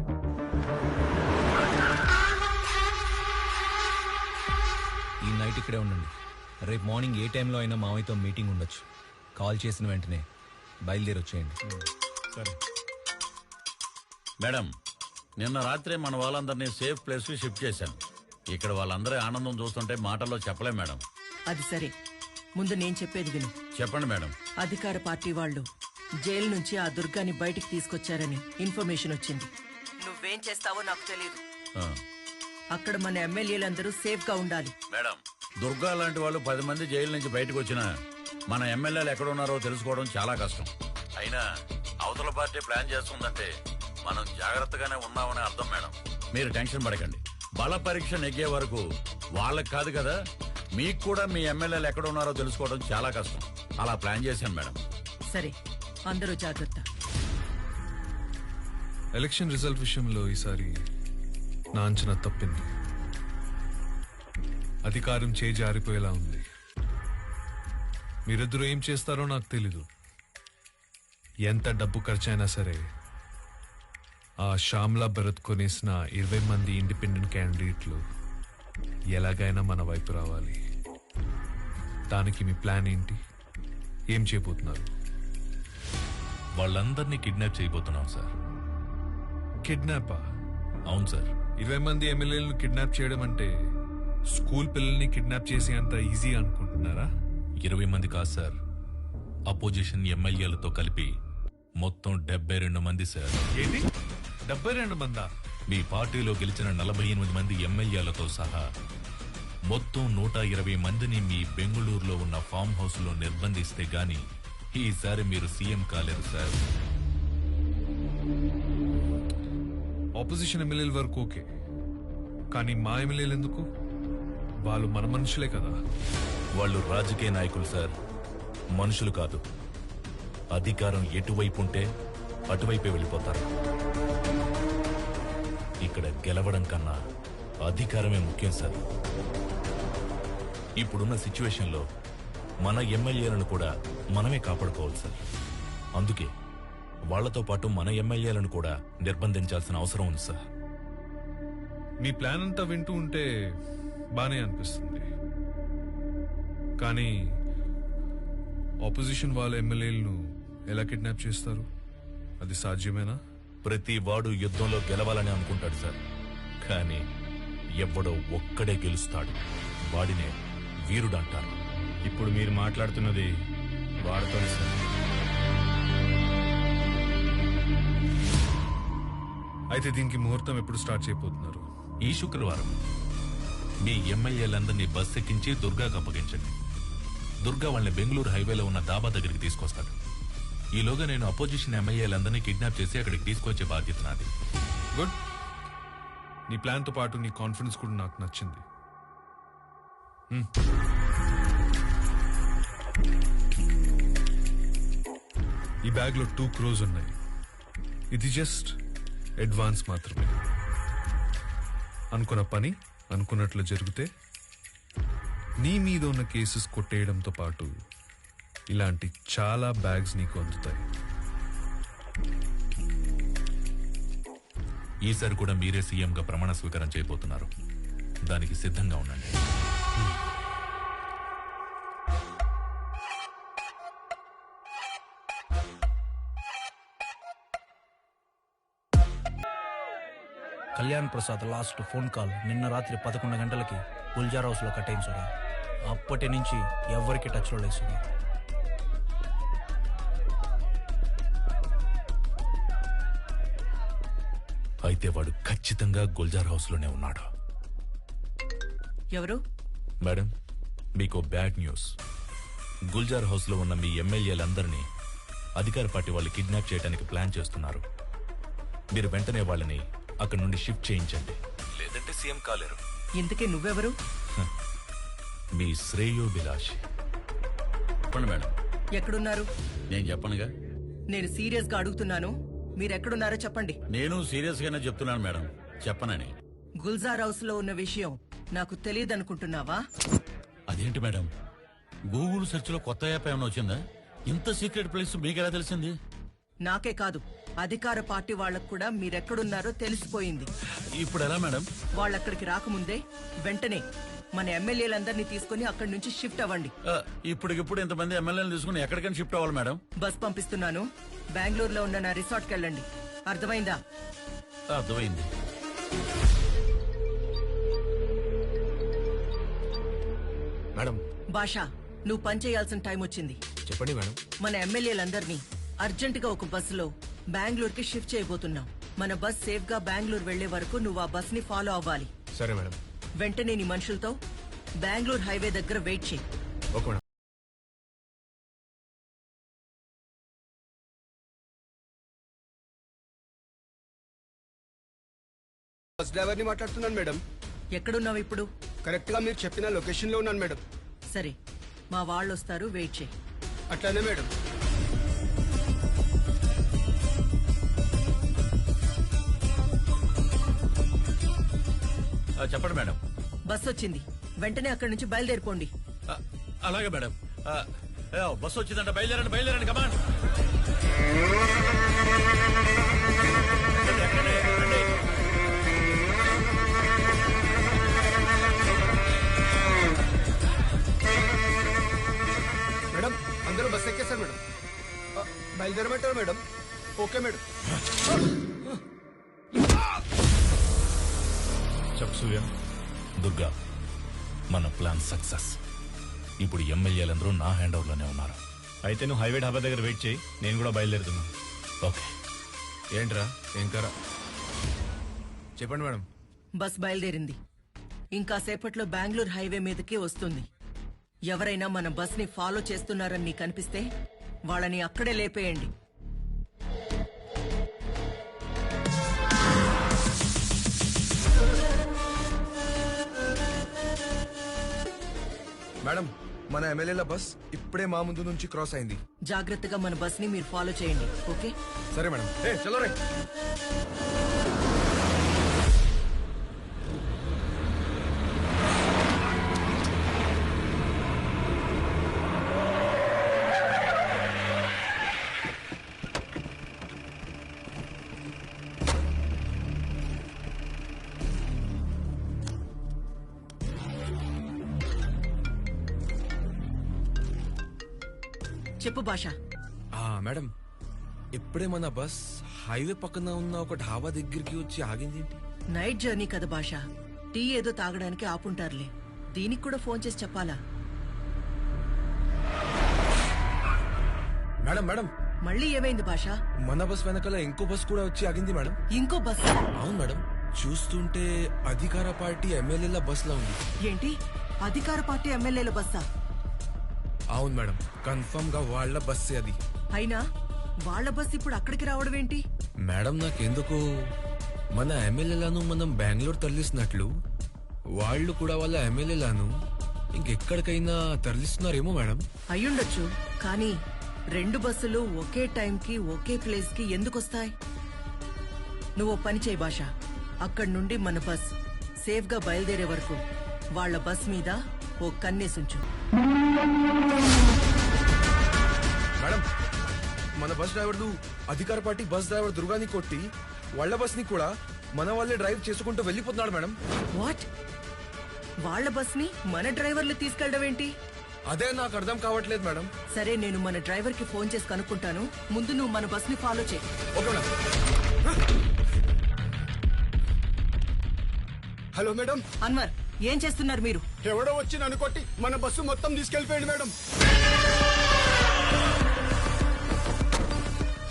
ఈ నైట్ ఇక్కడే ఉండండి. రేపు మార్నింగ్ ఏ టైంలో అయినా మావయ్యతో మీటింగ్ ఉండొచ్చు. కాల్ చేసిన వెంటనే బయలుదేరి వచ్చేయండి. సరే మేడం, నిన్న రాత్రి మన వాళ్ళందరినీ సేఫ్ ప్లేస్ కి షిఫ్ట్ చేశాను. ఇక్కడ వాళ్ళందరి ఆనందం చూస్తుంటే మాటల్లో చెప్పలేం మేడం. అది సరే, ముందు నేను చెప్పేది విను. చెప్పండి మేడం. అధికార పార్టీ వాళ్ళు జైలు నుంచి ఆ దుర్గాని బయటికి తీసుకొచ్చారని ఇన్ఫర్మేషన్ వచ్చింది. నువ్వేం చేస్తావో నాకు తెలియదు. అక్కడ మన ఎమ్మెల్యేలందరూ సేఫ్ గా ఉండాలి. మేడం, దుర్గా లాంటి వాళ్ళు 10 మంది జైలు నుంచి బయటకు వచ్చినా మన ఎమ్మెల్యేలు ఎక్కడ ఉన్నారో తెలుసుకోవడం చాలా కష్టం. అయినా అవతల పార్టీ ప్లాన్ చేస్తుందంటే మనం జాగ్రత్తగానే ఉన్నామని అర్థం మేడం. మీరు టెన్షన్ పడకండి. బల పరీక్ష నెగ్గే వరకు వాళ్ళకి కాదు కదా, మీకు కూడా మీ ఎమ్మెల్యేలు ఎక్కడ ఉన్నారో తెలుసుకోవడం చాలా కష్టం. అలా ప్లాన్ చేశాను మేడం. సరే, అందరూ జాగ్రత్త. ఎలక్షన్ రిజల్ట్ విషయంలో ఈసారి నా అంచనా తప్పింది. అధికారం జారిపోయేలా ఉంది. మీరిద్దరూ ఏం చేస్తారో నాకు తెలీదు. ఎంత డబ్బు ఖర్చైనా సరే ఆ శ్యామ్లా భరత్ కొనేసిన 20 మంది ఇండిపెండెంట్ క్యాండిడేట్లు ఎలాగైనా మన వైపు రావాలి. దానికి మీ ప్లాన్ ఏంటి? ఏం చేయబోతున్నారు? వాళ్ళందరినీ కిడ్నాప్ చేయబోతున్నాం సార్. కిడ్నాపా? అవును సార్. 20 మంది ఎమ్మెల్యేలను కిడ్నాప్ చేయడం అంటే స్కూల్ పిల్లల్ని కిడ్నాప్ చేసి అంత ఈజీ అనుకుంటున్నారా? 20 మంది కాదు సార్, అపోజిషన్ ఎమ్మెల్యేలతో కలిపి మొత్తం 72 మంది సార్. ఏంటి 72 మందా? మీ పార్టీలో గెలిచిన 48 మంది ఎమ్మెల్యేలతో సహా మొత్తం 120 మందిని మీ బెంగళూరులో ఉన్న ఫామ్ హౌస్ లో నిర్బంధిస్తే గాని ఈసారి మీరు సీఎం కాలేరు సార్. ఆపోజిషన్ ఎమ్మెల్యేల వరకు ఓకే, కానీ మా ఎమ్మెల్యేలు ఎందుకు? వాళ్ళు మన మనుషులే కదా. వాళ్ళు రాజకీయ నాయకులు సార్, మనుషులు కాదు. అధికారం ఎటువైపు ఉంటే అటువైపే వెళ్ళిపోతారు. ఇక్కడ గెలవడం కన్నా అధికారమే ముఖ్యం సార్. ఇప్పుడున్న సిచ్యువేషన్లో మన ఎమ్మెల్యేలను కూడా మనమే కాపాడుకోవాలి సార్. అందుకే వాళ్లతో పాటు మన ఎమ్మెల్యేలను కూడా నిర్బంధించాల్సిన అవసరం ఉంది సార్. మీ ప్లాన్ అంతా వింటూ ఉంటే బానే అనిపిస్తుంది, కానీ ఆపోజిషన్ వాళ్ళ ఎమ్మెల్యేలను ఎలా కిడ్నాప్ చేస్తారు? అది సాధ్యమేనా? ప్రతి వాడు యుద్ధంలో గెలవాలని అనుకుంటాడు సార్, కానీ ఎవడో ఒక్కడే గెలుస్తాడు. వాడినే వీరుడు అంటారు. ఇప్పుడు మీరు మాట్లాడుతున్నది వాడితోనే సార్. అయితే దీనికి ముహూర్తం ఎప్పుడు స్టార్ట్ చేయబోతున్నారు? ఈ శుక్రవారం మీ ఎమ్మెల్యేలందరినీ బస్ ఎక్కించి దుర్గాకు అప్పగించండి. దుర్గా వాళ్ళని బెంగళూరు హైవేలో ఉన్న డాబా దగ్గరికి తీసుకొస్తాడు. ఈలోగా నేను అపోజిషన్ ఎమ్మెల్యేలందరినీ కిడ్నాప్ చేసి అక్కడికి తీసుకొచ్చే బాధ్యత నాది. గుడ్. నీ ప్లాన్ తో పాటు నీ కాన్ఫిడెన్స్ కూడా నాకు నచ్చింది. ఈ బ్యాగ్ లో 2 crores ఉన్నాయి. ఇది జస్ట్ అడ్వాన్స్ మాత్రమే. అనుకున్న పని అనుకున్నట్లు జరిగితే నీ మీద ఉన్న కేసెస్ కొట్టేయడంతో పాటు ఇలాంటి చాలా బ్యాగ్స్ నీకు అందుతాయి. ఈసారి కూడా మీరే సీఎంగా ప్రమాణ స్వీకారం చేయబోతున్నారు. దానికి సిద్ధంగా ఉండండి. Kalyan Prasad last phone call నిన్న రాత్రి 11 గంటలకి గుల్జార్ హౌస్ లో కట్ అయింది సుధా. అప్పటి నుంచి ఎవ్వరికి టచ్ లో లేదు సుధా. అయితే వాడు ఖచ్చితంగా గుల్జార్ హౌస్ లోనే ఉన్నాడు. ఎవరు? మేడం, మీకు బ్యాడ్ న్యూస్. గుల్జార్ హౌస్ లో ఉన్న మీ ఎమ్మెల్యేలందరినీ అధికార పార్టీ వాళ్ళు కిడ్నాప్ చేయడానికి ప్లాన్ చేస్తున్నారు. మీరు వెంటనే వాళ్ళని అక్కడి నుండి షిఫ్ట్ చేయించండి, లేదంటే సీఎం కాలేరు. ఇంతకీ నువ్వెవరు? మీ శ్రేయోభిలాష్. చెప్పండి మేడం. ఎక్కడున్నారు? నేను చెప్పనుగా. నేను సీరియస్ గా అడుగుతున్నాను, మీరెక్కడున్నారో చెప్పండి. నేను సీరియస్ గానే చెప్తున్నాను మేడం, చెప్పనని. గుల్జార్ హౌస్ లో ఉన్న విషయం నాకు తెలియదనుకుంటున్నావా? అదేంటి మేడం, గూగుల్ సెర్చ్ లో కొత్త యాప్ ఏమైనా వచ్చిందా? ఇంత సీక్రెట్ ప్లేస్ మీకెలా తెలిసింది? నాకే కాదు, అధికార పార్టీ వాళ్ళకు కూడా మీరెక్కడున్నారో తెలిసిపోయింది. ఇప్పుడు ఎలా మేడం? వాళ్ళక్కడికి రాకముందే వెంటనే మన ఎమ్మెల్యేలందరినీ తీసుకుని అక్కడి నుంచి షిఫ్ట్ అవ్వండి. ఇప్పటికిప్పుడు ఇంతమంది ఎమ్మెల్యేలు తీసుకుని ఎక్కడికైనా షిఫ్ట్ అవ్వాలి మేడం? బస్ పంపిస్తున్నాను, బెంగళూరులో ఉన్న నా రిసార్ట్కి వెళ్ళండి. అర్థమైందా? అర్థమైంది. మేడం. భాషా, నువ్వు పని చేయాల్సిన టైం వచ్చింది. చెప్పండి మేడం. మన ఎమ్మెల్యేలందరినీ అర్జెంటుగా ఒక బస్సులో బెంగళూరుకి షిఫ్ట్ చేయబోతున్నాం. మన బస్ సేఫ్ గా బెంగళూరు వెళ్లే వరకు నువ్వు ఆ బస్ ని ఫాలో అవ్వాలి. సరే మేడం. వెంటనే నీ మనుషులతో బెంగళూరు హైవే దగ్గర వెయిట్ చేయి. Okay madam. బస్ డ్రైవర్ ని మాట్లాడుతున్నాను మేడం. ఎక్కడున్నావు ఇప్పుడు? కరెక్ట్ గా మీరు చెప్పిన లొకేషన్ లో ఉన్నాను మేడం. సరే, మా వాళ్ళు వస్తారు, వెయిట్ చేయి. అట్లానే మేడం. చెప్పండి మేడం. బస్ వచ్చింది, వెంటనే అక్కడి నుంచి బయలుదేరిపోండి. అలాగే మేడం. బస్సు వచ్చిందంట, బయలుదేరండి బయలుదేరండి, కమాన్. మేడం, అందరూ బస్ ఎక్కేశారు మేడం. బయలుదేరమంటారు మేడం? Okay madam. చెప్పు సూర్య. దుర్గా, మన ప్లాన్ సక్సెస్. ఇప్పుడు ఎమ్మెల్యేలందరూ నా హ్యాండ్ ఓవర్ లోనే ఉన్నారు. అయితే నువ్వు హైవే ఢాబా దగ్గర వెయిట్ చేయి, నేను కూడా బయలుదేరుతున్నా. ఓకే. ఏంట్రా ఏంకరా? చెప్పండి మేడం. బస్ బయలుదేరింది, ఇంకా సేపట్లో బెంగళూరు హైవే మీదకి వస్తుంది. ఎవరైనా మన బస్ ని ఫాలో చేస్తున్నారని నీకు అనిపిస్తే వాళ్ళని అక్కడే లేపేయండి. మేడం, మన ఎమ్మెల్యేల బస్ ఇప్పుడే మా ముందు నుంచి క్రాస్ అయింది. జాగ్రత్తగా మన బస్ ని మీరు ఫాలో చేయండి. ఓకే? సరే మేడం. చలో రే. చెప్పు భాష. మేడం, ఇప్పుడే మన బస్ హైవే పక్కన ఉన్న ఒక ఢాబా దగ్గరికి వచ్చి ఆగింది. నైట్ జర్నీ కదా భాష, టీ ఏదో తాగడానికి ఆపుంటారులే. దీనికి కూడా ఫోన్ చేసి చెప్పాలా? మేడం మేడం, మళ్ళీ ఏమైంది భాష? మన బస్ వెనకాల ఇంకో బస్ కూడా వచ్చి ఆగింది మేడం. ఇంకో బస్? అవును మేడం, చూస్తుంటే అధికార పార్టీ ఎమ్మెల్యేల బస్ లా ఉంది. ఏంటి, అధికార పార్టీ ఎమ్మెల్యేల బస్సా? అవును మేడం, కన్ఫర్మ్ గా వాళ్ళ బస్సే అది. అయినా వాళ్ళ బస్ ఇప్పుడు అక్కడికి రావడం ఏంటి? మేడం, నాకెందుకు మన ఎమ్మెల్యేలను మనం బెంగళూరు తరలిస్తున్నట్లు వాళ్ళు కూడా వాళ్ళ ఎమ్మెల్యేలను ఇంకెక్కడికైనా తరలిస్తున్నారేమో మేడం. అయ్యుండొచ్చు, కానీ 2 బస్సులు ఒకే టైంకి ఒకే ప్లేస్ కి ఎందుకొస్తాయి? నువ్వు పని చేయి భాష, అక్కడి నుండి మన బస్ సేఫ్ గా బయలుదేరే వరకు వాళ్ళ బస్ మీద ఓ కన్నేసుంచు. మేడం, మన బస్ డ్రైవర్లు అధికార పార్టీ బస్ డ్రైవర్ దుర్గాని కొట్టి వాళ్ళ బస్ ని కూడా మన వాళ్ళే డ్రైవ్ చేసుకుంటూ వెళ్ళిపోతున్నాడు మేడం. వాట్? వాళ్ళ బస్ ని మన డ్రైవర్లు తీసుకెళ్ళడం ఏంటి? అదే నాకు అర్థం కావట్లేదు మేడం. సరే, నేను మన డ్రైవర్ కి ఫోన్ చేసి కనుక్కుంటాను. ముందు నువ్వు మన బస్ ని ఫాలో చేయి. Okay madam. Hello madam. Anwar, ఏం చేస్తున్నారు మీరు? ఎవడో వచ్చి నన్ను కొట్టి మన బస్సు మొత్తం తీసుకెళ్లిపోయాడు మేడం.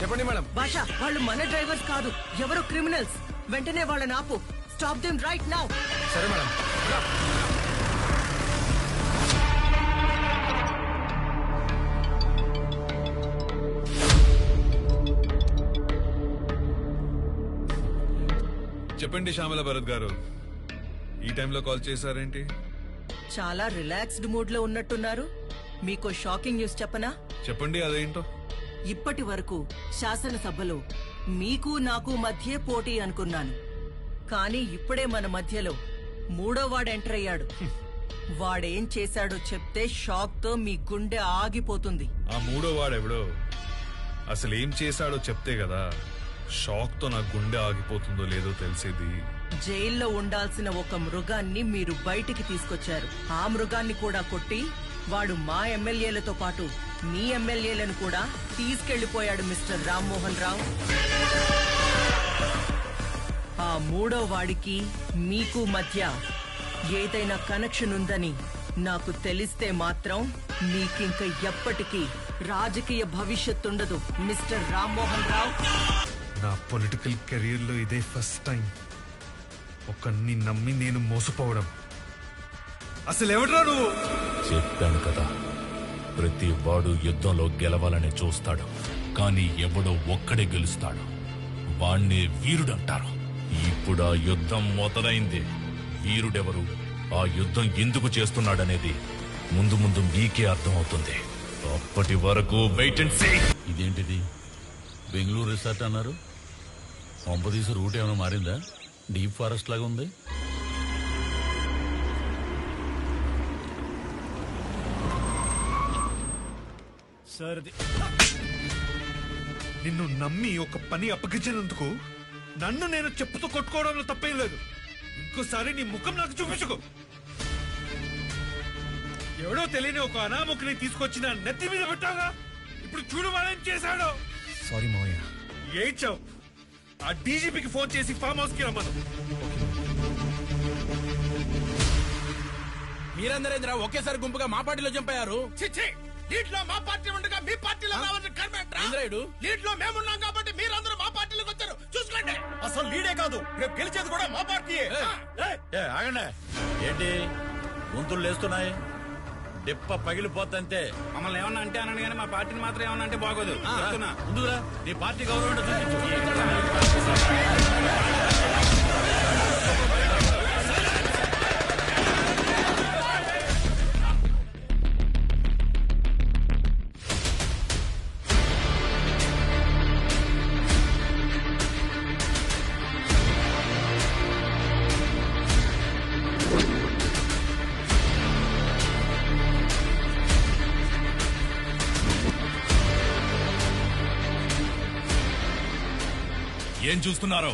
చెప్పండి మేడం. భాష, వాళ్ళు మన డ్రైవర్స్ కాదు, ఎవరో క్రిమినల్స్. వెంటనే వాళ్ళని ఆపు. Stop them right now. సరే మేడం. చెప్పండి శ్యామల భరత్ గారు, ఈ టైంలో కాల్ చేశారేంటి? చాలా రిలాక్స్డ్ మూడ్ లో ఉన్నట్టున్నారు. మీకు షాకింగ్ న్యూస్ చెప్పనా? చెప్పండి, అదేంటో. ఇప్పటి వరకు శాసనసభలో మీకు నాకు మధ్య పోటీ అనుకున్నాను. కానీ ఇప్పుడే మన మధ్యలో మూడో వాడు ఎంటర్ అయ్యాడు. వాడేం చేశాడో చెప్తే షాక్ తో మీ గుండె ఆగిపోతుంది. ఆ మూడో వాడెవడో అసలు ఏం చేశాడో చెప్తే కదా షాక్ తో నా గుండె ఆగిపోతుందో లేదో తెలిసేది. జైల్లో ఉండాల్సిన ఒక మృగాన్ని మీరు బయటికి తీసుకొచ్చారు. ఆ మృగాన్ని కూడా కొట్టి వాడు మా ఎమ్మెల్యేలతో పాటు మీ ఎమ్మెల్యేలను కూడా తీసుకెళ్లిపోయాడు మిస్టర్ రామ్మోహన్ రావు. ఆ మూడో వాడికి మీకు మధ్య ఏదైనా కనెక్షన్ ఉందని నాకు తెలిస్తే మాత్రం మీకింక ఎప్పటికీ రాజకీయ భవిష్యత్తుండదు మిస్టర్ రామ్మోహన్ రావు. నా పొలిటికల్ కెరీర్ లో ఇదే ఫస్ట్ టైం ఒకరిని నమ్మి నేను మోసపోవడం. అసలు ఎవడ్రా నువ్వు? చెప్పాను కదా, ప్రతి వాడు యుద్ధంలో గెలవాలని చూస్తాడు, కానీ ఎవడో ఒక్కడే గెలుస్తాడు. వాణ్ణే వీరుడంటారు. ఇప్పుడు ఆ యుద్ధం మొదలైంది. వీరుడెవరు, ఆ యుద్ధం ఎందుకు చేస్తున్నాడనేది ముందు ముందు మీకే అర్థమవుతుంది. అప్పటి వరకు వెయిట్ అండ్ సీ. ఇదేంటిది? బెంగళూరు రిసార్ట్ అన్నారు. పంపదీసి రూట్ ఏమైనా మారిందా? డీప్ ఫారెస్ట్ లాగా ఉంది. నిన్ను నమ్మి ఒక పని అప్పగించినందుకు నన్ను నేను చెప్పుతూ కొట్టుకోవడంలో తప్పేం లేదు. ఇంకోసారి నీ ముఖం నాకు చూపించుకో. ఎవడో తెలియని ఒక అనామకుని తీసుకొచ్చి నా నెత్తి మీద పెట్టాగా. ఇప్పుడు చూడు వాడేం చేశాడో. సారీ మావయ్య. ఏడ్చావు. ఆ డీజీపీకి ఫోన్ చేసి ఫామ్ హౌస్ కి రమ్మను. మీరందరేంద్రా ఒకేసారి గుంపుగా మా పార్టీలో చంపారు? లీడ్లో మా పార్టీ ఉండగా మీ పార్టీలో రావాలని కర్మేంట్రా? లీడ్లో మేమున్నాం కాబట్టి మీరందరూ మా పార్టీలోకి వచ్చారు. చూసుకోండి. అసలు లీడే కాదు, రేపు గెలిచేది కూడా మా పార్టీయే. ఆగండి. ఏంటి గొంతులు లేస్తున్నాయి? దెప్ప పగిలిపోతంతే. మమ్మల్ని ఏమన్నా అంటే అన్నాను కానీ మా పార్టీని మాత్రం ఏమన్నా అంటే బాగోదు. ముందుగా నీ పార్టీ గౌరవం ఏం చూస్తున్నారో?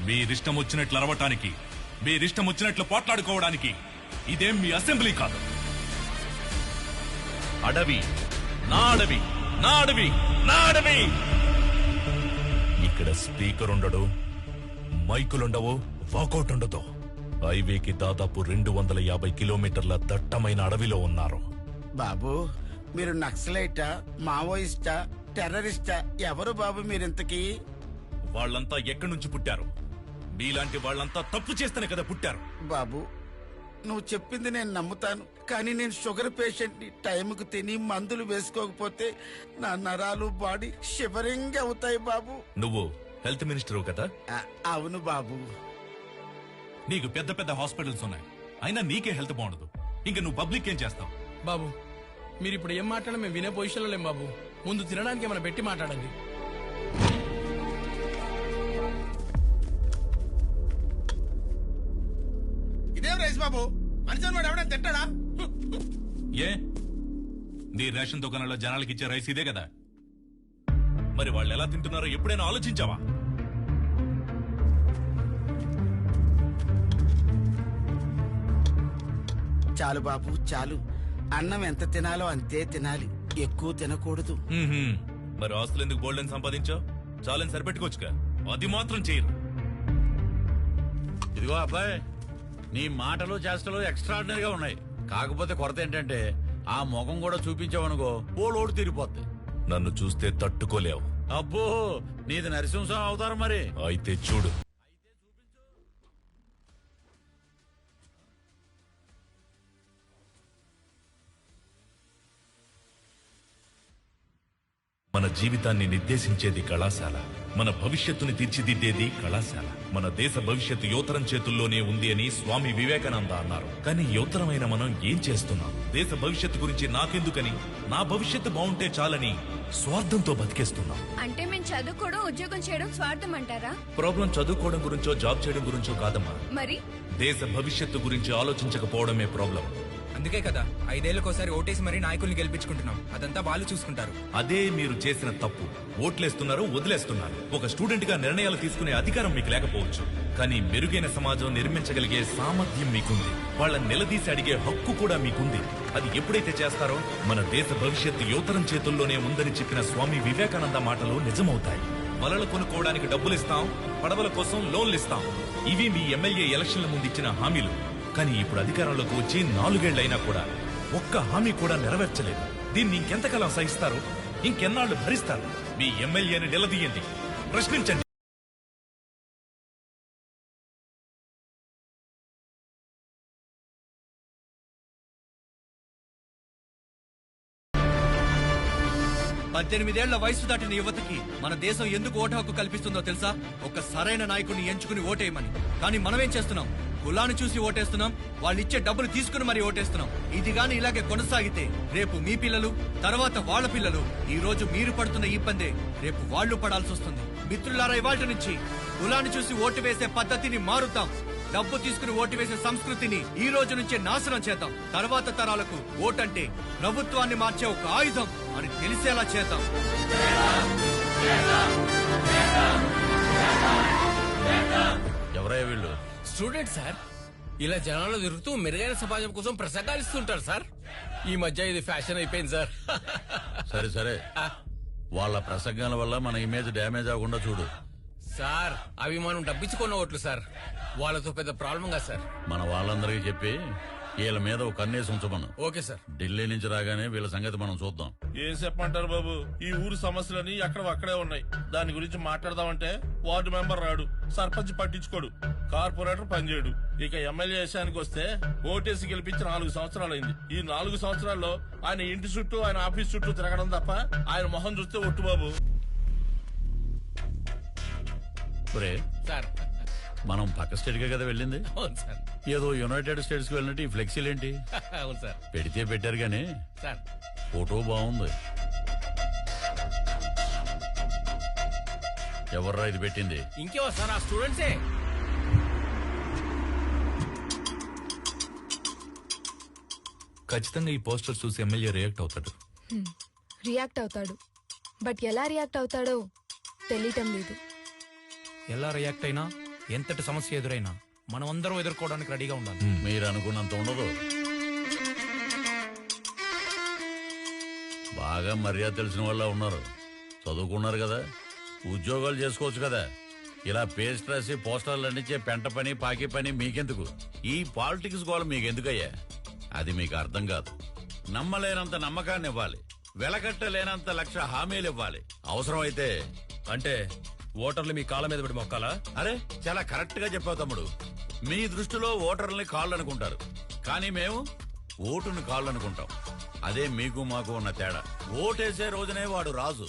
మీరిష్టం వచ్చినట్లు అరవటానికి, మీరిష్టం వచ్చినట్లు పోట్లాడుకోవడానికి ఇదేం మీ అసెంబ్లీ కాదు. అడవి, నా అడవి, నా అడవి, నా అడవి. ఇక్కడ స్పీకర్ ఉండడు, మైకులుండవు, వాకౌట్ ఉండదు. హైవేకి దాదాపు 250 కిలోమీటర్ల దట్టమైన అడవిలో ఉన్నారు. బాబు, మీరు నక్సలైటా, మావోయిస్టా, టెర్రరిస్టా? ఎవరు బాబు మీరింతకీ? వాళ్ళంతా ఎక్కడి నుంచి పుట్టారు? మీలాంటి వాళ్ళంతా తప్పు చేస్తేనే కదా పుట్టారు. బాబు, నువ్వు చెప్పింది నేను నమ్ముతాను, కానీ నేను షుగర్ పేషెంట్ ని. టైంకు తిని మందులు వేసుకోకపోతే నా నరాలు బాడీ షివరింగ్ అవుతాయి బాబు. నువ్వు హెల్త్ మినిస్టర్ కదా? అవును బాబు. నీకు పెద్ద పెద్ద హాస్పిటల్స్ ఉన్నాయి, అయినా నీకే హెల్త్ బాగుండదు. ఇంకా నువ్వు పబ్లిక్ ఏం చేస్తావు? బాబు, మీరు ఇప్పుడు ఏం మాట్లాడినా మేము వినే పొజిషన్లో లేం బాబు. ముందు తినడానికి ఏమైనా పెట్టి మాట్లాడండి. ఇదేం రైస్ బాబు, మనిషి వాడు ఎవడైనా తింటాడా? ఏ నీ రేషన్ దుకాణంలో జనాలకి ఇచ్చే రైస్ ఇదే కదా, మరి వాళ్ళు ఎలా తింటున్నారో ఎప్పుడైనా ఆలోచించావా? చాలు బాబు చాలు. అన్నం ఎంత తినాలో అంతే తినాలి, ఎక్కువ తినకూడదు. మరి ఆస్తులు ఎందుకు బోల్డెన్ సంపాదించావు? చాలని సరిపెట్టుకోవచ్చుగా, అది మాత్రం చేయరు. ఇదిగో అబ్బాయి, నీ మాటలు చేష్టలు ఎక్స్ట్రాడినరీగా ఉన్నాయి. కాకపోతే కొరత ఏంటంటే ఆ ముఖం కూడా చూపించావనుకో ఓలోడు తిరిగిపోద్ది. నన్ను చూస్తే తట్టుకోలేవు. అబ్బో, నీది నరసింహం అవుతారు మరి. అయితే చూడు. మన జీవితాన్ని నిర్దేశించేది కళాశాల, మన భవిష్యత్తుని తీర్చిదిద్దేది కళాశాల. మన దేశ భవిష్యత్తు యువతరం చేతుల్లోనే ఉంది అని స్వామి వివేకానంద అన్నారు. కానీ యువతరమైన మనం ఏం చేస్తున్నాం? దేశ భవిష్యత్తు గురించి నాకెందుకని, నా భవిష్యత్తు బాగుంటే చాలని స్వార్థంతో బతికేస్తున్నాం. అంటే మేము చదువుకోవడం ఉద్యోగం చేయడం స్వార్థం అంటారా? ప్రాబ్లం చదువుకోవడం గురించో జాబ్ చేయడం గురించో కాదమ్మా, మరి దేశ భవిష్యత్తు గురించి ఆలోచించకపోవడమే ప్రాబ్లం. అందుకే కదా 5 ఏళ్లకోసారి ఓటేసి మరీ నాయకుల్ని గెలిపించుకుంటున్నాం. అదంతా వాళ్ళు చూసుకుంటారు. అదే మీరు చేసిన తప్పు. ఓట్లేస్తున్నారు, వదిలేస్తున్నారు. ఒక స్టూడెంట్ గా నిర్ణయాలు తీసుకునే అధికారం మీకు లేకపోవచ్చు, కానీ మెరుగైన సమాజం నిర్మించగలిగే సామర్థ్యం మీకుంది. వాళ్ళని నిలదీసి అడిగే హక్కు కూడా మీకుంది. అది ఎప్పుడైతే చేస్తారో మన దేశ భవిష్యత్తు యువతరం చేతుల్లోనే ఉందని చెప్పిన స్వామి వివేకానంద మాటలు నిజమవుతాయి. వలలు కొనుక్కోవడానికి డబ్బులిస్తాం, పడవల కోసం లోన్లిస్తాం. ఇవి మీ ఎమ్మెల్యే ఎలక్షన్ల ముందు ఇచ్చిన హామీలు. కానీ ఇప్పుడు అధికారంలోకి వచ్చి 4 ఏళ్లైనా కూడా ఒక్క హామీ కూడా నెరవేర్చలేదు. దీన్ని ఇంకెంతకాలం సహిస్తారు? ఇంకెన్నాళ్లు భరిస్తారు? మీ ఎమ్మెల్యేని నిలదీయండి, ప్రశ్నించండి. పద్దెనిమిదేళ్ల వయసు దాటిన యువతకి మన దేశం ఎందుకు ఓటు హక్కు కల్పిస్తుందో తెలుసా? ఒక సరైన నాయకుడిని ఎంచుకుని ఓటేయమని. కానీ మనమేం చేస్తున్నాం? కులాన్ని చూసి ఓటేస్తున్నాం, వాళ్ళు ఇచ్చే డబ్బులు తీసుకుని మరీ ఓటేస్తున్నాం. ఇది గాని ఇలాగే కొనసాగితే రేపు మీ పిల్లలు, తర్వాత వాళ్ళ పిల్లలు, ఈ రోజు మీరు పడుతున్న ఇబ్బందే రేపు వాళ్ళు పడాల్సి వస్తుంది. మిత్రులారా, ఇవాళ్టి నుంచి కులాన్ని చూసి ఓటు వేసే పద్ధతిని మారుతాం. డబ్బు తీసుకుని ఓటు వేసే సంస్కృతిని ఈ రోజు నుంచే నాశనం చేద్దాం. తర్వాత తరాలకు ఓటంటే ప్రభుత్వాన్ని మార్చే ఒక ఆయుధం అని తెలిసేలా చేద్దాం. ఎవరయ్యా వీళ్ళు? Student sir. ఇలా జనాల్లో తిరుగుతూ మెరుగైన సమాజం కోసం ప్రసంగాలు ఇస్తుంటారు సార్. ఈ మధ్య ఇది ఫ్యాషన్ అయిపోయింది సార్. సరే సరే, వాళ్ళ ప్రసంగాల వల్ల మన ఇమేజ్ డ్యామేజ్ అవ్వకుండా చూడు. సార్, అవి మనం డబ్బిచ్చుకున్న ఓట్లు సార్. వాళ్ళతో పెద్ద ప్రాబ్లం కదా సార్. మన వాళ్ళందరికీ చెప్పి వీళ్ళ మీద ఒక కన్నేసి ఉంచమను. Okay sir. ఢిల్లీ నుంచి రాగానే వీళ్ళ సంగతి మనం చూద్దాం. ఏం చెప్పమంటారు బాబు, ఈ ఊరు సమస్యలని అక్కడే ఉన్నాయి. దాని గురించి మాట్లాడదామంటే వార్డు మెంబర్ రాడు, సర్పంచ్ పట్టించుకోడు, కార్పొరేటర్ పనిచేయడు. ఇక ఎమ్మెల్యే విషయానికి వస్తే ఓటేసి గెలిపించి 4 సంవత్సరాలైంది. ఈ 4 సంవత్సరాల్లో ఆయన ఇంటి చుట్టూ, ఆయన ఆఫీస్ చుట్టూ తిరగడం తప్ప ఆయన మొహం చూస్తే ఒట్టు బాబు. సార్, మనం పక్క స్టేట్ కే కదా వెళ్ళింది. అవును సార్. ఏదో యునైటెడ్ స్టేట్స్ కి వెళ్ళినట్టు ఈ ఫ్లెక్సీలేంటి? అవును సార్. పెడితే పెట్టారు గానీ సార్, ఫోటో బాగుంది. ఎవర్రా ఇది పెట్టింది? ఇంకేవో సార్, ఆ స్టూడెంట్సే. ఖచ్చితంగా ఈ పోస్టర్ చూసి ఎమ్మెల్యే రియాక్ట్ అవుతాడు. రియాక్ట్ అవుతాడు, బట్ ఎలా రియాక్ట్ అవుతాడో తెలియటం లేదు. ఎలా రియాక్ట్ అయినా, ఎంతటి సమస్య ఎదురైనా మనం అందరం ఎదుర్కోవడానికి రెడీగా ఉండాలి. మీరు అనుకున్నంత ఉండదు. బాగా మర్యాద తెలిసిన వాళ్ళ ఉన్నారు, చదువుకున్నారు కదా, ఉద్యోగాలు చేసుకోవచ్చు కదా. ఇలా పేస్ట్ రాసి పోస్టర్లు అందించే పెంట పని, పాకి పని మీకెందుకు? ఈ పాలిటిక్స్ గోల మీకెందుకయ్యా? అది మీకు అర్థం కాదు. నమ్మలేనంత నమ్మకాన్ని ఇవ్వాలి, వెలకట్టలేనంత 1,00,000 హామీలు ఇవ్వాలి. అవసరమైతే అంటే ఓటర్లు మీ కాళ్ళ మీద పడి మొక్కాలా? అరే, చాలా కరెక్ట్ గా చెప్పావు తమ్ముడు. మీ దృష్టిలో ఓటర్లని కాళ్ళు అనుకుంటారు, కానీ మేము ఓటుని కాళ్ళు అనుకుంటాం. అదే మీకు మాకు ఉన్న తేడా. ఓటేసే రోజునే వాడు రాజు,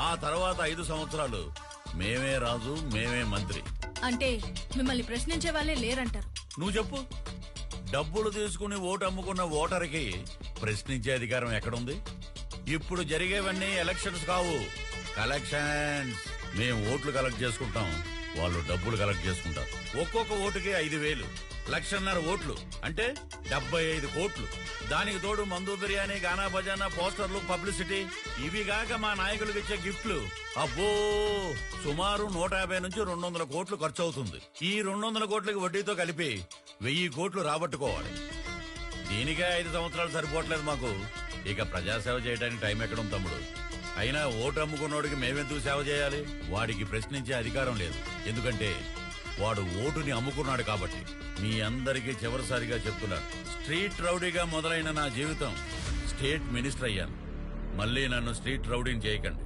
ఆ తర్వాత 5 సంవత్సరాలు మేమే రాజు, మేమే మంత్రి. అంటే మిమ్మల్ని ప్రశ్నించే వాళ్ళే లేరంటారు. నువ్వు చెప్పు. డబ్బులు తీసుకుని ఓటు అమ్ముకున్న ఓటర్కి ప్రశ్నించే అధికారం ఎక్కడుంది? ఇప్పుడు జరిగేవన్నీ ఎలక్షన్స్ కావు, కలెక్షన్స్. మేము ఓట్లు కలెక్ట్ చేసుకుంటాం, వాళ్ళు డబ్బులు కలెక్ట్ చేసుకుంటారు. ఒక్కొక్క ఓటుకి 5,000. 1,50,000 ఓట్లు అంటే 75 కోట్లు. దానికి తోడు మందు బిర్యానీ, గానా బజానా, పోస్టర్లు, పబ్లిసిటీ, ఇవి గాక మా నాయకులకు ఇచ్చే గిఫ్ట్లు. అబ్బో, సుమారు 150 నుంచి 200 కోట్లు ఖర్చు అవుతుంది. ఈ 200 కోట్లకి వడ్డీతో కలిపి 1000 కోట్లు రాబట్టుకోవాలి. దీనికే 5 సంవత్సరాలు సరిపోవట్లేదు మాకు. ఇక ప్రజాసేవ చేయడానికి టైం ఎక్కడుంది తమ్ముడు? అయినా ఓటు అమ్ముకున్నోడికి మేమెందుకు సేవ చేయాలి? వాడికి ప్రశ్నించే అధికారం లేదు, ఎందుకంటే వాడు ఓటుని అమ్ముకున్నాడు కాబట్టి. మీ అందరికీ చివరిసారిగా చెప్తున్నాను, స్ట్రీట్ రౌడీగా మొదలైన నా జీవితం స్టేట్ మినిస్టర్ అయ్యాను. మళ్ళీ నన్ను స్ట్రీట్ రౌడీని చేయకండి.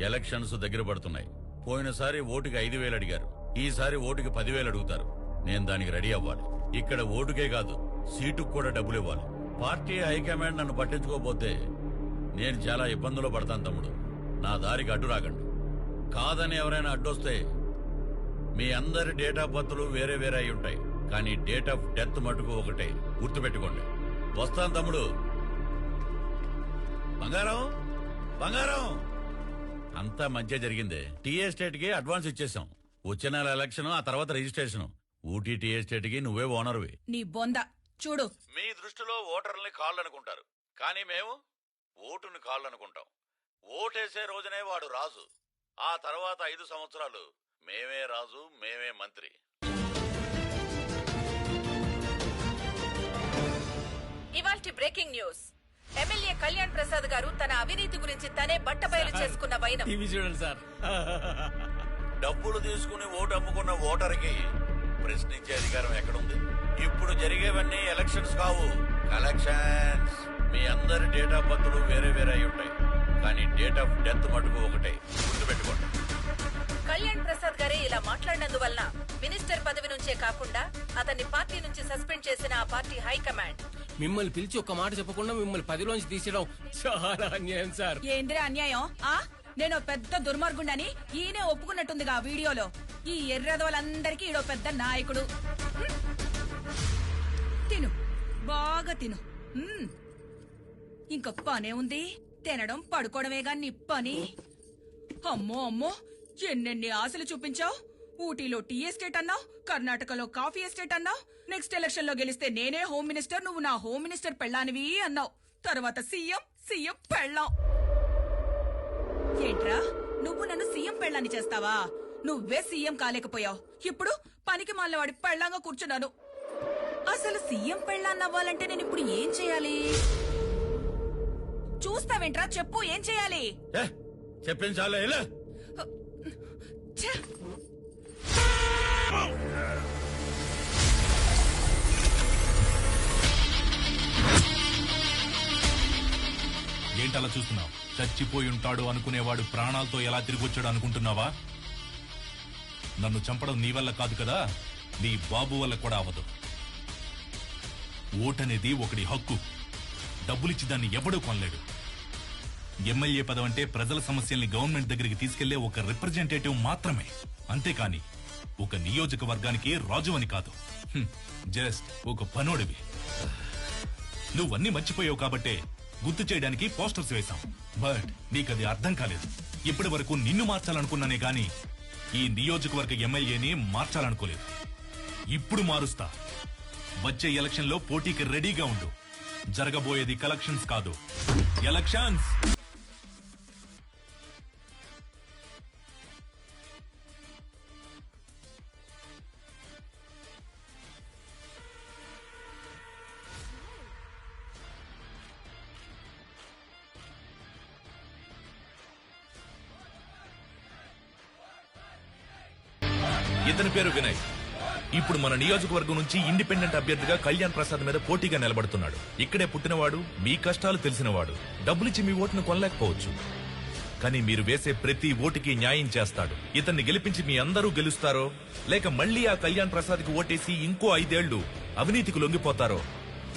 ఎలక్షన్స్ దగ్గర పడుతున్నాయి. పోయినసారి ఓటుకి 5,000 అడిగారు, ఈసారి ఓటుకి 10,000 అడుగుతారు. నేను దానికి రెడీ అవ్వాలి. ఇక్కడ ఓటుకే కాదు, సీటుకు కూడా డబ్బులు ఇవ్వాలి. పార్టీ హైకమాండ్ నన్ను పట్టించుకోకపోతే నేను చాలా ఇబ్బందులు పడతాను తమ్ముడు. నా దారికి అడ్డు రాకండి. కాదని ఎవరైనా అడ్డొస్తే మీ అందరి డేట్ ఆఫ్ బర్త్లు వేరే వేరే అయి ఉంటాయి, కానీ డేట్ ఆఫ్ డెత్ మటుకు ఒకటే. గుర్తుపెట్టుకోండి. వస్తాను తమ్ముడు. బంగారం బంగారం అంతా మంచిగా జరిగిందే. టీ ఎస్టేట్ కి అడ్వాన్స్ ఇచ్చేసాం. వచ్చే నెల ఎలక్షన్, ఆ తర్వాత రిజిస్ట్రేషన్. ఊటీ టీ ఎస్టేట్ కి నువ్వే ఓనర్వి. నీ బొంద చూడు. మీ దృష్టిలో ఓటర్లని కాళ్ళు అనుకుంటారు, కానీ మేము ఓటుని కాళ్ళు అనుకుంటాం. ఓటేసే రోజునే వాడు రాజు. ఆ తర్వాత 5 సంవత్సరాలు మేమే రాజు, మేమే మంత్రి. ఇవాల్టి breaking news. MLA Kalyan Prasad గారు తన అవినీతి గురించి తనే బట్టబయలు చేసుకున్న వైనం. చూడండి సార్. డబ్బులు తీసుకుని ఓటు అమ్ముకున్న ఓటర్కి ప్రశ్నించే అధికారం ఎక్కడుంది? ఇప్పుడు జరిగేవన్నీ ఎలక్షన్స్ కావు, కలెక్షన్స్. మీ అందరి డేట్ ఆఫ్ బర్త్లు వేరే వేరే అయి ఉంటాయి, కానీ డేట్ ఆఫ్ డెత్ మటుకు ఒకటే. గుర్తుపెట్టుకోండి. కళ్యాణ్ ప్రసాద్ గారే ఇలా మాట్లాడినందువలన మినిస్టర్ పదవి నుంచే కాకుండా అతన్ని పార్టీ నుంచి సస్పెండ్ చేసిన ఆ పార్టీ హైకమాండ్ మిమ్మల్ని పిలిచి ఒక్క మాట చెప్పకుండా మిమ్మల్ని 10లోంచి తీసేయడం చాలా అన్యాయం సార్. ఏంద్రే అన్యాయం? నేను పెద్ద దుర్మార్గుండని ఈయనే ఒప్పుకున్నట్టుందిగా ఆ వీడియోలో. ఈ ఎర్రదోలందరికీ ఈడో పెద్ద నాయకుడు. తిను, బాగా తిను. ఇంక పనే ఉంది, తినడం పడుకోవడమేగా నీ పని. అమ్మో అమ్మో, ఎన్నెన్ని ఆశలు చూపించావు. ఊటీలో టీ ఎస్టేట్ అన్నావు, కర్ణాటకలో కాఫీ ఎస్టేట్ అన్నావు. నెక్స్ట్ ఎలక్షన్ లో గెలిస్తే నేనే హోమ్ మినిస్టర్, నువ్వు నా హోమ్ మినిస్టర్ పెళ్ళానివి అన్నావు. తర్వాత సీఎం పెళ్ళాం. ఏంట్రా, నువ్వు నన్ను సీఎం పెళ్ళాన్ని చేస్తావా? నువ్వే సీఎం కాలేకపోయావు. ఇప్పుడు పనికి మాలినవాడి పెళ్ళాంగా కూర్చున్నాను. అసలు సీఎం పెళ్ళాన్నవ్వాలంటే నేను ఇప్పుడు ఏం చేయాలి? చూస్తావేంట్రా, చెప్పు, ఏం చేయాలి? చెప్పించాలే. ఏంటలా చూస్తున్నావు? చచ్చిపోయి ఉంటాడు అనుకునేవాడు ప్రాణాలతో ఎలా తిరిగొచ్చాడు అనుకుంటున్నావా? నన్ను చంపడం నీ వల్ల కాదు కదా, నీ బాబు వల్ల కూడా అవదు. ఓటనేది ఒకడి హక్కు. డబ్బులిచ్చి దాన్ని ఎవడూ కొనలేడు. ఎమ్మెల్యే పదవంటే ప్రజల సమస్యల్ని గవర్నమెంట్ దగ్గరికి తీసుకెళ్లే ఒక రిప్రజెంటేటివ్ మాత్రమే, అంతేకాని ఒక నియోజకవర్గానికి రాజు అని కాదు. జస్ట్ ఒక పనోడివి. నువ్వన్నీ మర్చిపోయావు కాబట్టే గుర్తు చేయడానికి పోస్టర్స్ వేశాం. బట్ నీకది అర్థం కాలేదు. ఇప్పటి వరకు నిన్ను మార్చాలనుకున్నానే గాని ఈ నియోజకవర్గ ఎమ్మెల్యేని మార్చాలనుకోలేదు. ఇప్పుడు మారుస్తా. వచ్చే ఎలక్షన్ లో పోటీకి రెడీగా ఉండు. జరగబోయేది కలెక్షన్స్ కాదు, ఎలక్షన్స్. ఇతని పేరు వినయ్. ఇప్పుడు మన నియోజకవర్గం నుంచి ఇండిపెండెంట్ అభ్యర్థిగా కళ్యాణ్ ప్రసాద్ మీద పోటీగా నిలబడుతున్నాడు. ఇక్కడే పుట్టినవాడు, మీ కష్టాలు తెలిసినవాడు. డబ్బులిచ్చి మీ ఓటును కొనలేకపోవచ్చు, కానీ మీరు వేసే ప్రతి ఓటుకి న్యాయం చేస్తాడు. ఇతన్ని గెలిపించి మీ అందరూ గెలుస్తారో, లేక మళ్లీ ఆ కళ్యాణ్ ప్రసాద్ కి ఓటేసి ఇంకో 5 ఏళ్లు అవినీతికి లొంగిపోతారో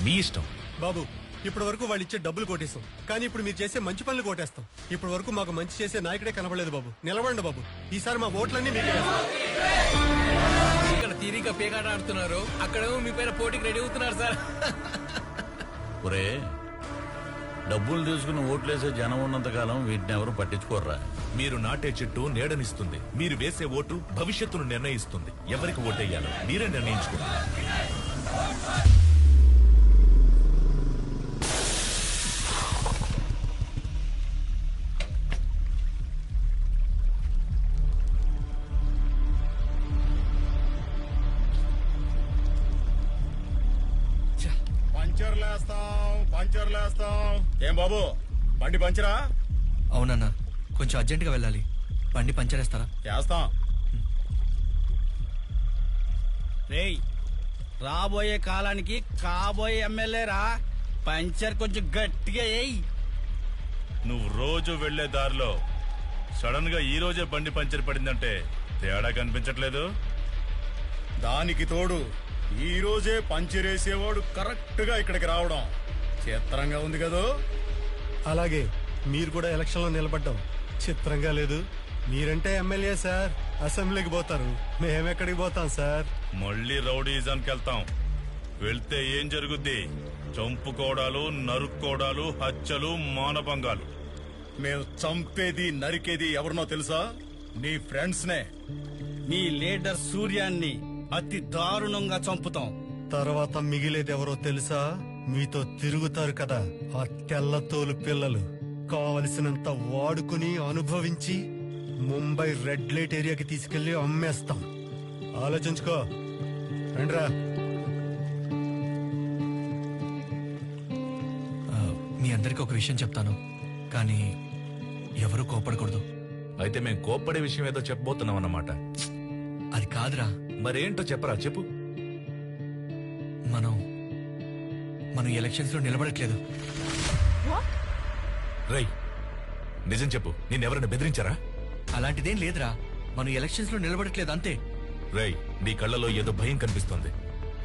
మీ ఇష్టం. బాబు, ఇప్పటి వరకు వాళ్ళు ఇచ్చే డబ్బులు కొట్టేస్తాం, కానీ ఇప్పుడు మీరు చేసే మంచి పనులు కొట్టేస్తాం. ఇప్పటి వరకు మాకు మంచి చేసే నాయకుడే కనబడలేదు బాబు. నిలబడండి బాబు, ఈసారి మా ఓట్లన్నీ మీకే వేస్తాం. ఇక్కడ తీరిక పేకాట ఆడుతున్నారు, అక్కడేమో మీ పైన పోటీకి రెడీ అవుతున్నారు సార్. ఒరే, డబ్బులు తీసుకుని ఓట్లేసే జనం ఉన్నంత కాలం వీటిని ఎవరు పట్టించుకోర్రా. మీరు నాటే చెట్టు నీడనిస్తుంది, మీరు వేసే ఓటు భవిష్యత్తును నిర్ణయిస్తుంది. ఎవరికి ఓటేయాలో మీరే నిర్ణయించుకోండి. పంచర్లేస్తాం. ఏం బాబు బండి పంచరా? అవునన్నా, కొంచెం అర్జెంటుగా వెళ్ళాలి. బండి పంచరేస్తారా? చేస్తాం. రేయ్, రాబోయే కాలానికి కాబోయే ఎమ్మెల్యేరా, పంచర్ కొంచెం గట్టిగా వేయి. నువ్వు రోజు వెళ్లే దారిలో సడన్ గా ఈ రోజే బండి పంచర్ పడిందంటే తేడా కనిపించట్లేదు. దానికి తోడు ఈ రోజే పంచరేసేవాడు కరెక్ట్ గా ఇక్కడికి రావడం చిత్రంగా ఉంది కదూ. అలాగే మీరు కూడా ఎలక్షన్ లో నిలబడ్డాం చిత్రంగా లేదు. మీరంటే ఎమ్మెల్యే సార్, అసెంబ్లీకి పోతారు, మేమెక్కడికి పోతాం సార్? మళ్ళీ రౌడీజానికి వెళ్తాం. వెళ్తే ఏం జరుగుద్ది? చంపుకోవడాలు, నరుక్కోవడాలు, హత్యలు, మానభంగాలు. మేము చంపేది నరికేది ఎవరినో తెలుసా? నీ ఫ్రెండ్స్ నే. మీ లీడర్ సూర్యాన్ని అతి దారుణంగా చంపుతాం. తర్వాత మిగిలేది ఎవరో తెలుసా? మీతో తిరుగుతారు కదా ఆ తెల్లతోలు పిల్లలు. కావలసినంత వాడుకుని అనుభవించి ముంబై రెడ్ లైట్ ఏరియాకి తీసుకెళ్లి అమ్మేస్తాం. ఆలోచించుకో. రండ్రా. మీ అందరికి ఒక విషయం చెప్తాను, కానీ ఎవరు కోపడకూడదు. అయితే మేము కోప్పడే విషయం ఏదో చెప్పబోతున్నాం అన్నమాట. అది కాదురా. మరేంటో చెప్పరా, చెప్పు. మనం ఎలక్షన్స్ లో నిలబడట్లేదు. రై, నిజం చెప్పు, నిన్నెవరైనా బెదిరించారా? అలాంటిదేం లేదురా, మనం ఎలక్షన్స్ లో నిలబడట్లేదు అంతే. రై, నీ కళ్ళలో ఏదో భయం కనిపిస్తోంది,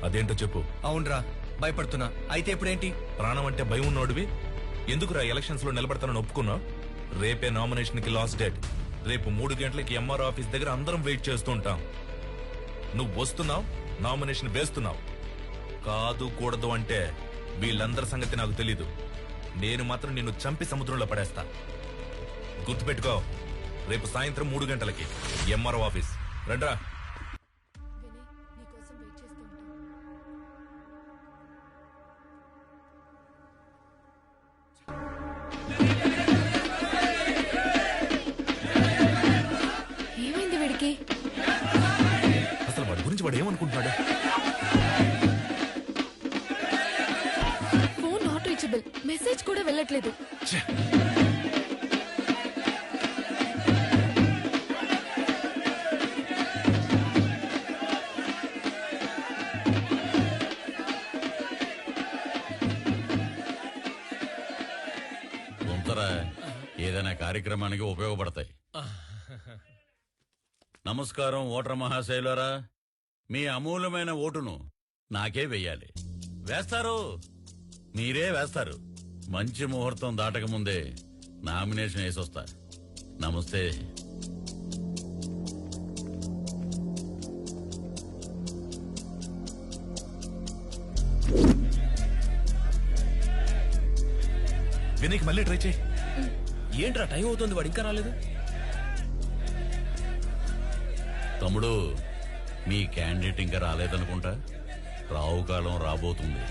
అదేంటో చెప్పు. అవునరా, భయపడుతున్నా. అయితే ఇప్పుడేంటి? ప్రాణం అంటే భయం ఉన్నోడివి ఎందుకురా ఎలక్షన్స్ లో నిలబడతానని ఒప్పుకున్నావు? రేపే నామినేషన్ కి లాస్ట్ డేట్. రేపు 3 గంటలకి ఎంఆర్ ఆఫీస్ దగ్గర అందరం వెయిట్ చేస్తూ ఉంటాం. నువ్వు వస్తున్నావు, నామినేషన్ వేస్తున్నావు. కాదు కూడదు అంటే వీళ్ళందరి సంగతి నాకు తెలీదు. నేను మాత్రం నిన్ను చంపి సముద్రంలో పడేస్తా. గుర్తుపెట్టుకో, రేపు సాయంత్రం 3 గంటలకి ఎంఆర్ఓ ఆఫీస్ రండ్రా. ఏమైంది వీడికి? అసలు వాడి గురించి వాడు ఏమనుకుంటున్నాడు? ఫోన్ నాట్ రీచబుల్, మెసేజ్ కూడా వెళ్ళట్లేదు. ఏదైనా కార్యక్రమానికి ఉపయోగపడతాయి. నమస్కారం ఓటర్ మహాశైలారా, మీ అమూల్యమైన ఓటును నాకే వెయ్యాలి. వేస్తారు, మీరే వేస్తారు. మంచి ముహూర్తం దాటక ముందే నామినేషన్ వేసొస్తా. నమస్తే. వినీకి మళ్ళీ ట్రై చేయి. ఏంట్రా టైం అవుతుంది, వాడు ఇంకా రాలేదు. తమ్ముడు, మీ క్యాండిడేట్ ఇంకా రాలేదనుకుంటా. రావు కాలం రాబోతుంది.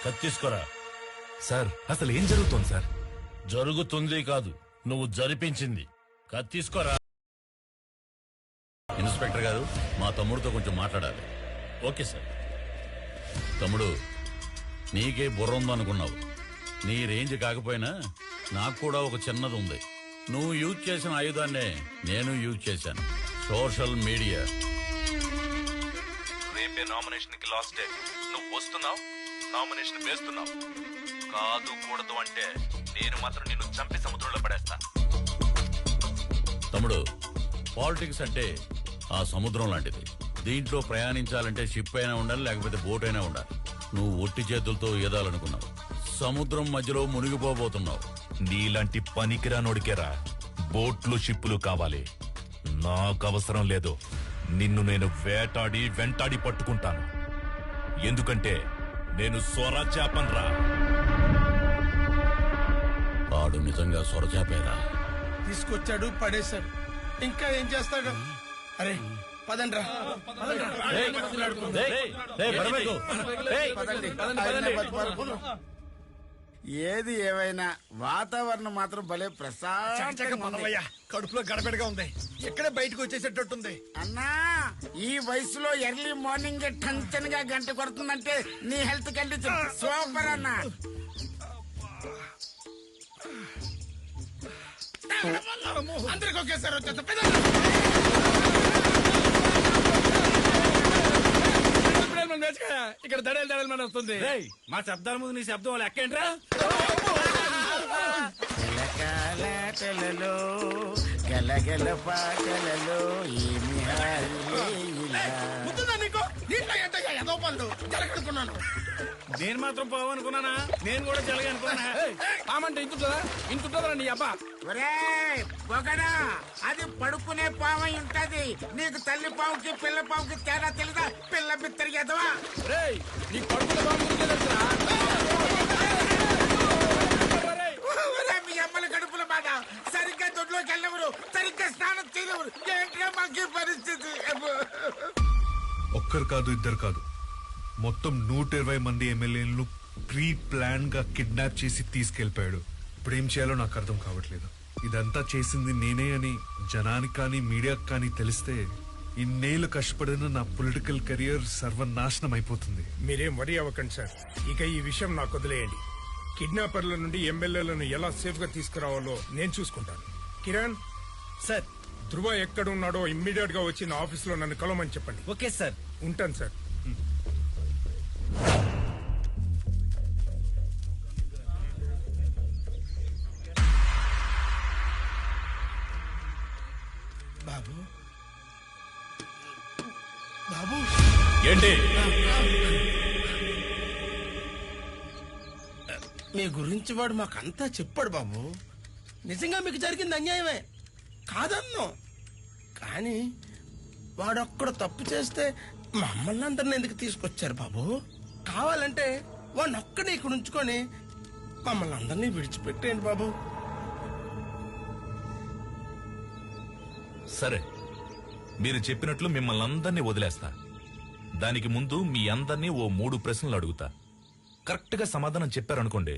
కత్తిసుకోరా. సార్, అసలు ఏం జరుగుతోంది సార్? జరుగుతుంది కాదు, నువ్వు జరిపించింది. కత్తిసుకోరా. ఇన్స్పెక్టర్ గారు, మా తమ్ముడితో కొంచెం మాట్లాడాలి. Okay sir. తమ్ముడు, నీకే బుర్ర ఉందనుకున్నావు. నీ రేంజ్ కాకపోయినా నాకు కూడా ఒక చిన్నది ఉంది. నువ్వు యూజ్ చేసిన ఆయుధాన్నే నేను యూజ్ చేశాను, సోషల్ మీడియా. రేపే నామినేషన్ కి లాస్ట్ డే. నువ్వు వస్తున్నావు, నామినేషన్ వేస్తున్నావు. కాదు కూడదు అంటే నేను మాత్రం నిన్ను చంపి సముద్రంలో పడేస్తా. తమ్ముడు, పాలిటిక్స్ అంటే ఆ సముద్రం లాంటిది. దీంట్లో ప్రయాణించాలంటే షిప్ అయినా ఉండాలి, లేకపోతే బోట్ అయినా ఉండాలి. నువ్వు ఒట్టి చేతులతో ఈదాలనుకున్నావు, సముద్రం మధ్యలో మునిగిపోబోతున్నావు. నీలాంటి పనికిరానోడికేరా బోట్లు షిప్పులు కావాలి. నాకు అవసరం లేదు. నిన్ను నేను వెంటాడి పట్టుకుంటాను. ఎందుకంటే నేను సొరచాపన్రా. ఆడు నిజంగా సొరచాపేరా. తీసుకొచ్చాడు, పడేశాడు, ఇంకా ఏం చేస్తాడు? అరే పదండ్రా. ఏది ఏమైనా వాతావరణం మాత్రం భలే ప్రశాంతంగా, కడుపులో గడబిడగా ఉంది. ఎక్కడే బయటకు వచ్చేసేటట్టుంది. అన్నా ఈ వయసులో ఎర్లీ మార్నింగ్ టెన్షన్ గా గంట కొడుతుందంటే నీ హెల్త్ కండిషన్ సూపర్ అన్నా. అందరికి ఒకేసారి వచ్చేస్తా. ఇక్కడ దడలు మన వస్తుంది. మా శబ్దాల ముందు నీ శబ్దం వాళ్ళు ఎక్కేంట్రా? గలగల పాటలలో ఏమి నేను మాత్రం పోవనుకున్నానా? నేను కూడా జలగా అనుకున్నా. పామంటే ఇంతుంటదా నీ అబ్బా? ఒకడా అది పడుకునే పాము ఉంటది. నీకు తల్లి పావుకి పిల్ల పావుకి తేడా తెలీదా? పిల్ల బిత్తరికి ఎదవా నీ పడుకునే పాము మీ అమ్మల కడుపుల బాధ. సరిగ్గా దొడ్లోకి వెళ్ళవరు, సరిగ్గా స్నానం చేయవరు. ఏంటో మాకు పరిస్థితి. ఒక్కరు కాదు, ఇద్దరు కాదు, మొత్తం 120 మంది ఎమ్మెల్యేలను ప్రీ ప్లాన్ గా కిడ్నాప్ చేసి తీసుకెళ్లిపోయాడు. ఇప్పుడు ఏం చేయాలో నాకు అర్థం కావట్లేదు. ఇదంతా చేసింది నేనే అని జనానికి కానీ మీడియాకి కానీ తెలిస్తే ఇన్నేళ్లు కష్టపడిన నా పొలిటికల్ కెరియర్ సర్వనాశనం అయిపోతుంది. మీరేం వరి అవ్వకండి సార్. ఇక ఈ విషయం నాకు వదిలేయండి. కిడ్నాపర్ల నుండి ఎమ్మెల్యేలను ఎలా సేఫ్ గా తీసుకురావాలో నేను చూసుకుంటాను. కిరణ్ సార్, ధృవ ఎక్కడున్నాడో ఇమ్మీడియట్ గా వచ్చి నా ఆఫీస్ లో నన్ను కలవమని చెప్పండి. Okay sir. ఉంటాను సార్. బాబు బాబు ఏంటి? మీ గురించి వాడు మాకంతా చెప్పాడు బాబు. నిజంగా మీకు జరిగింది అన్యాయమే కాదన్నాం, కానీ వాడొక్కడ తప్పు చేస్తే మమ్మల్ని అందరిని ఎందుకు తీసుకొచ్చారు బాబు? కావాలంటే వాడిని ఒక్కడే ఇక్కడ ఉంచుకొని మమ్మల్ని అందరినీ విడిచిపెట్టేయండి బాబు. సరే, మీరు చెప్పినట్లు మిమ్మల్ని అందరినీ వదిలేస్తా. దానికి ముందు మీ అందరినీ ఓ 3 ప్రశ్నలు అడుగుతా. కరెక్ట్ గా సమాధానం చెప్పారనుకోండి,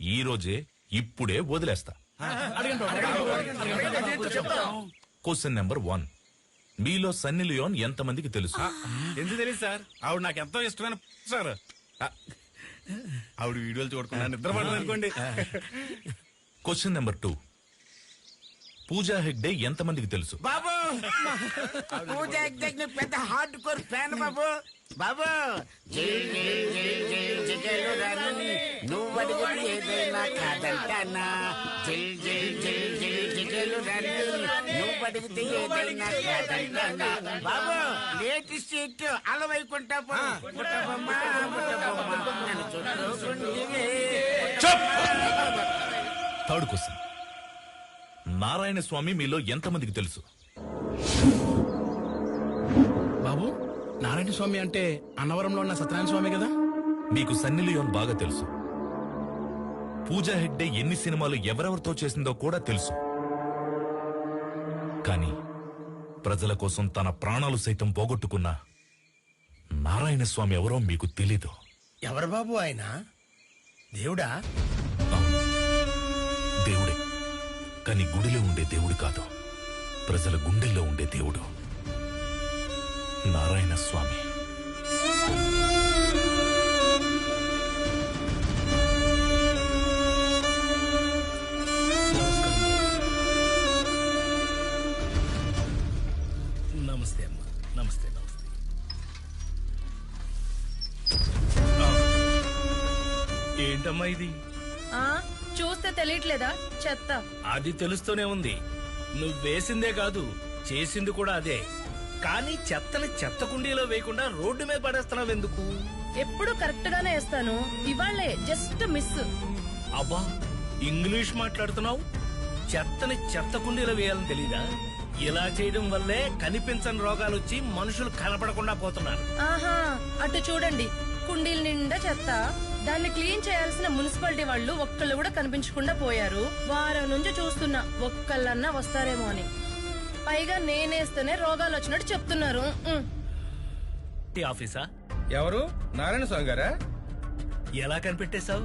ఈ రోజే ఇప్పుడే వదిలేస్తా. Question number 1. మీలో సన్నీ లియోన్ ఎంతమందికి తెలుసు? ఎందుకు తెలియదు సార్? ఆవిడ నాకు ఎంతో ఇష్టమైన సార్. ఆవిడ వీడియోలు చూడకుండా నిద్రపడదు అనుకోండి. Question number 2. పూజా హెగ్డే ఎంతమందికి తెలుసు? బాబు పూజా ఎగ్జాక్ట్ పెద్ద హార్డ్ కోర్ ఫ్యాన్ బాబు. బాబు నువ్వు అడిగితే ఏదైనా కాదంటానా? నువ్వు అడిగితే ఏదైనా కాదంటానా? బాబు లేటెస్ట్ హిట్ అలవైకుంటా థర్డ్ క్వశ్చన్. నారాయణ స్వామి మీలో ఎంతమందికి తెలుసు? బాబు నారాయణ స్వామి అంటే అన్నవరంలో ఉన్న సత్యనారాయణ స్వామి కదా? మీకు సన్నీ లియోన్ బాగా తెలుసు. పూజా హెగ్డే ఎన్ని సినిమాలు ఎవరెవరితో చేసిందో కూడా తెలుసు. కానీ ప్రజల కోసం తన ప్రాణాలు సైతం పోగొట్టుకున్న నారాయణ స్వామి ఎవరో మీకు తెలీదు. ఎవరు బాబు ఆయన? దేవుడా? దేవుడే, కానీ గుడిలో ఉండే దేవుడు కాదు, ప్రజల గుండెల్లో ఉండే దేవుడు నారాయణ స్వామి. నమస్తే అమ్మా. నమస్తే నమస్తే. ఏంటమ్మా ఇది? చూస్తే తెలియట్లేదా? చెత్త. అది తెలుస్తూనే ఉంది. నువ్వు వేసిందే కాదు, చేసింది కూడా అదే. కానీ చెత్తని చెత్త కుండీలో వేయకుండా రోడ్డు మీద పడేస్తున్నావు ఎందుకు? ఎప్పుడు కరెక్ట్ గానే వేస్తాను, ఇవాళ్లే జస్ట్ మిస్. అబ్బా, ఇంగ్లీష్ మాట్లాడుతున్నావు. చెత్తని చెత్త కుండీలో వేయాలని తెలీదా? ఇలా చేయడం వల్లే కనిపించని రోగాలు వచ్చి మనుషులు కనపడకుండా పోతున్నారు. ఆహా, అటు చూడండి, కుండీల నిండా చెత్త. దాన్ని క్లీన్ చేయాల్సిన మున్సిపాలిటీ వాళ్ళు ఒక్కళ్ళు కూడా కనిపించకుండా పోయారు. వారం నుంచి చూస్తున్నా ఒక్కళ్ళన్నా వస్తారేమో అని. పైగా నేనేస్తేనే రోగాలు వచ్చినట్టు చెప్తున్నారు. ఆఫీసా? ఎవరు? నారాయణ స్వామి గారా? ఎలా కనిపెట్టేశావు?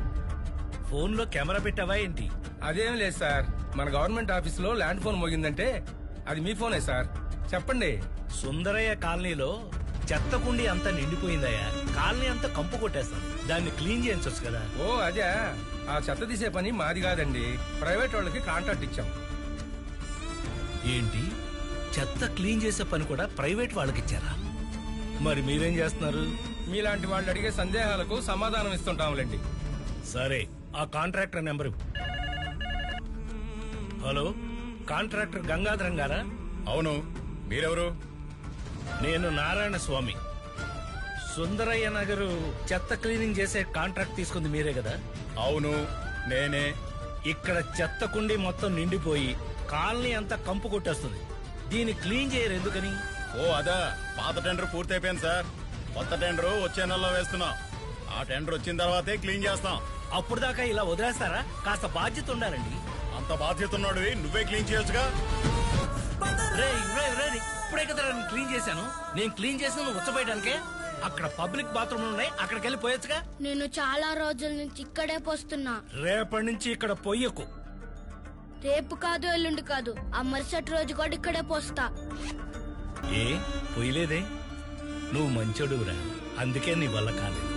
ఫోన్ లో కెమెరా పెట్టావా ఏంటి? అదేం లేదు సార్, మన గవర్నమెంట్ ఆఫీస్ లో ల్యాండ్ ఫోన్ మోగిందంటే అది మీ ఫోనే సార్. చెప్పండి. సుందరయ్య కాలనీలో చెత్త కుండీ అంతా నిండిపోయిందయ్యా. కాలనీ అంతా కంపు కొట్టేస్తాం, దాన్ని క్లీన్ చేయించొచ్చు కదా. ఓ అదే, ఆ చెత్త తీసే పని మాది కాదండి, ప్రైవేట్ వాళ్ళకి కాంట్రాక్ట్ ఇచ్చాం. ఏంటి, చెత్త క్లీన్ చేసే పని కూడా ప్రైవేట్ వాళ్ళకి ఇచ్చారా? మరి మీరేం చేస్తున్నారు? మీలాంటి వాళ్ళు అడిగే సందేహాలకు సమాధానం ఇస్తుంటాంలేండి. సరే, ఆ contractor number. Hello, contractor Gangadharam గారా? అవును, మీరెవరు? నేను నారాయణ స్వామి. సుందరయ్య నగరు చెత్త క్లీనింగ్ చేసే కాంట్రాక్ట్ తీసుకుంది మీరే కదా? అవును, నేనే. ఇక్కడ చెత్త కుండీ మొత్తం నిండిపోయి కాలనీ అంతా కంపు కొట్టేస్తుంది. దీన్ని క్లీన్ చేయరు ఎందుకని? ఓ అదా, పాత టెండర్ పూర్తయిపోయింది సార్. కొత్త టెండర్ వచ్చే నెలలో వేస్తున్నాం. ఆ టెండర్ వచ్చిన తర్వాతే క్లీన్ చేస్తాం. అప్పుడు దాకా ఇలా వదిలేస్తారా? కాస్త బాధ్యత ఉండాలండి. అంత బాధ్యత ఉన్నాడు, నువ్వే క్లీన్ చేయొచ్చుగా. ఇప్పుడే కదా నేను క్లీన్ చేశాను. నేను క్లీన్ చేసిన ఉచ్చబోయడానికే. అక్కడ పబ్లిక్ బాత్రూమ్ ఉన్నాయి, అక్కడికి వెళ్ళి పోయొచ్చుగా. నేను చాలా రోజుల నుంచి ఇక్కడే పోస్తున్నా. రేపటి నుంచి ఇక్కడ పొయ్యకు. రేపు కాదు, ఎల్లుండి కాదు, ఆ మరుసటి రోజు కూడా ఇక్కడే పోస్తా. ఏ పొయ్యలేదే? నువ్వు మంచోడురా, అందుకే నీ వల్ల కాలేదు.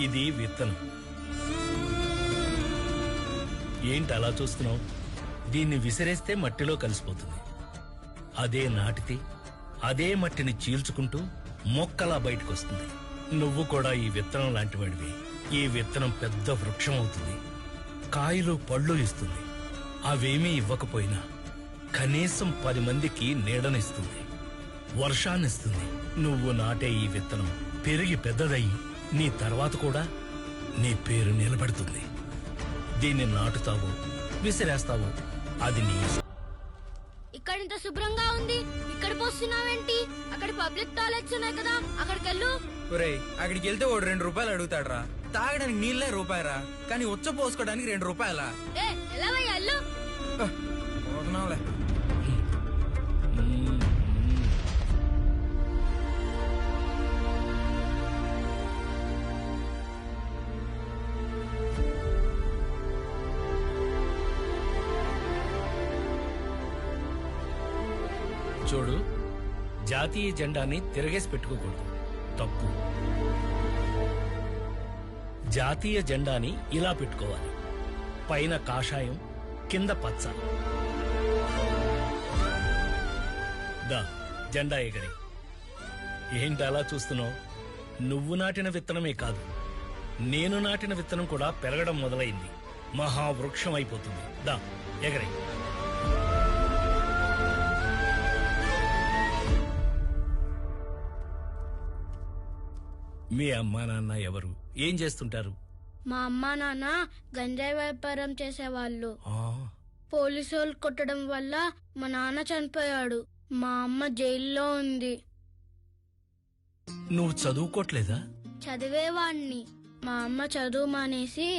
ఇది విత్తనం. ఏంటి అలా చూస్తున్నావు? దీన్ని విసిరేస్తే మట్టిలో కలిసిపోతుంది. అదే నాటితే అదే మట్టిని చీల్చుకుంటూ మొక్కలా బయటకొస్తుంది. నువ్వు కూడా ఈ విత్తనం లాంటి వాడివి. ఈ విత్తనం పెద్ద వృక్షం అవుతుంది, కాయలు పళ్ళు ఇస్తుంది. అవేమీ ఇవ్వకపోయినా కనీసం 10 మందికి నీడనిస్తుంది, వర్షాన్నిస్తుంది. నువ్వు నాటే ఈ విత్తనం పెరిగి పెద్దదయ్యి నీ తర్వాత కూడా నీ పేరు నిలబడుతుంది. దీన్ని నాటుతావో విసిరేస్తావో అది నీ. ఇక్కడ ఇంత శుభ్రంగా ఉంది, ఇక్కడ పోస్తున్నావేంటి? అక్కడ పబ్లిక్ టాయిలెట్స్ ఉన్నాయి కదా, అక్కడికి వెళ్ళు. ఒరేయ్, అక్కడికి వెళ్తే వాడు 2 రూపాయలు అడుగుతాడ్రా. తాగడానికి నీళ్ళే రూపాయరా, కానీ ఉచ్చ పోసుకోవడానికి 2 రూపాయలా? ఎలా వెళ్ళు. పోతున్నావులే. చూడు, జాతీయ జెండాని తిరగేసి పెట్టుకోకూడదు, తప్పు. జాతీయ జెండాని ఇలా పెట్టుకోవాలి, పైన కాషాయం, కింద పచ్చ. దా జెండా ఎగరి. ఏంటి అలా చూస్తున్నావు? నువ్వు నాటిన విత్తనమే కాదు, నేను నాటిన విత్తనం కూడా పెరగడం మొదలైంది, మహావృక్షం అయిపోతుంది. దా ఎగరి. మీ అమ్మా నాన్న ఎవరు? ఏం చేస్తుంటారు? మా అమ్మా నాన్న గంజాయి వ్యాపారం చేసేవాళ్ళు. పోలీసు వాళ్ళు కొట్టడం వల్ల మా నాన్న చనిపోయాడు. మా అమ్మ జైల్లో ఉంది. నువ్వు చదువుకోట్లేదా? చదివేవాణ్ణి. మా అమ్మ చదువు మానేసి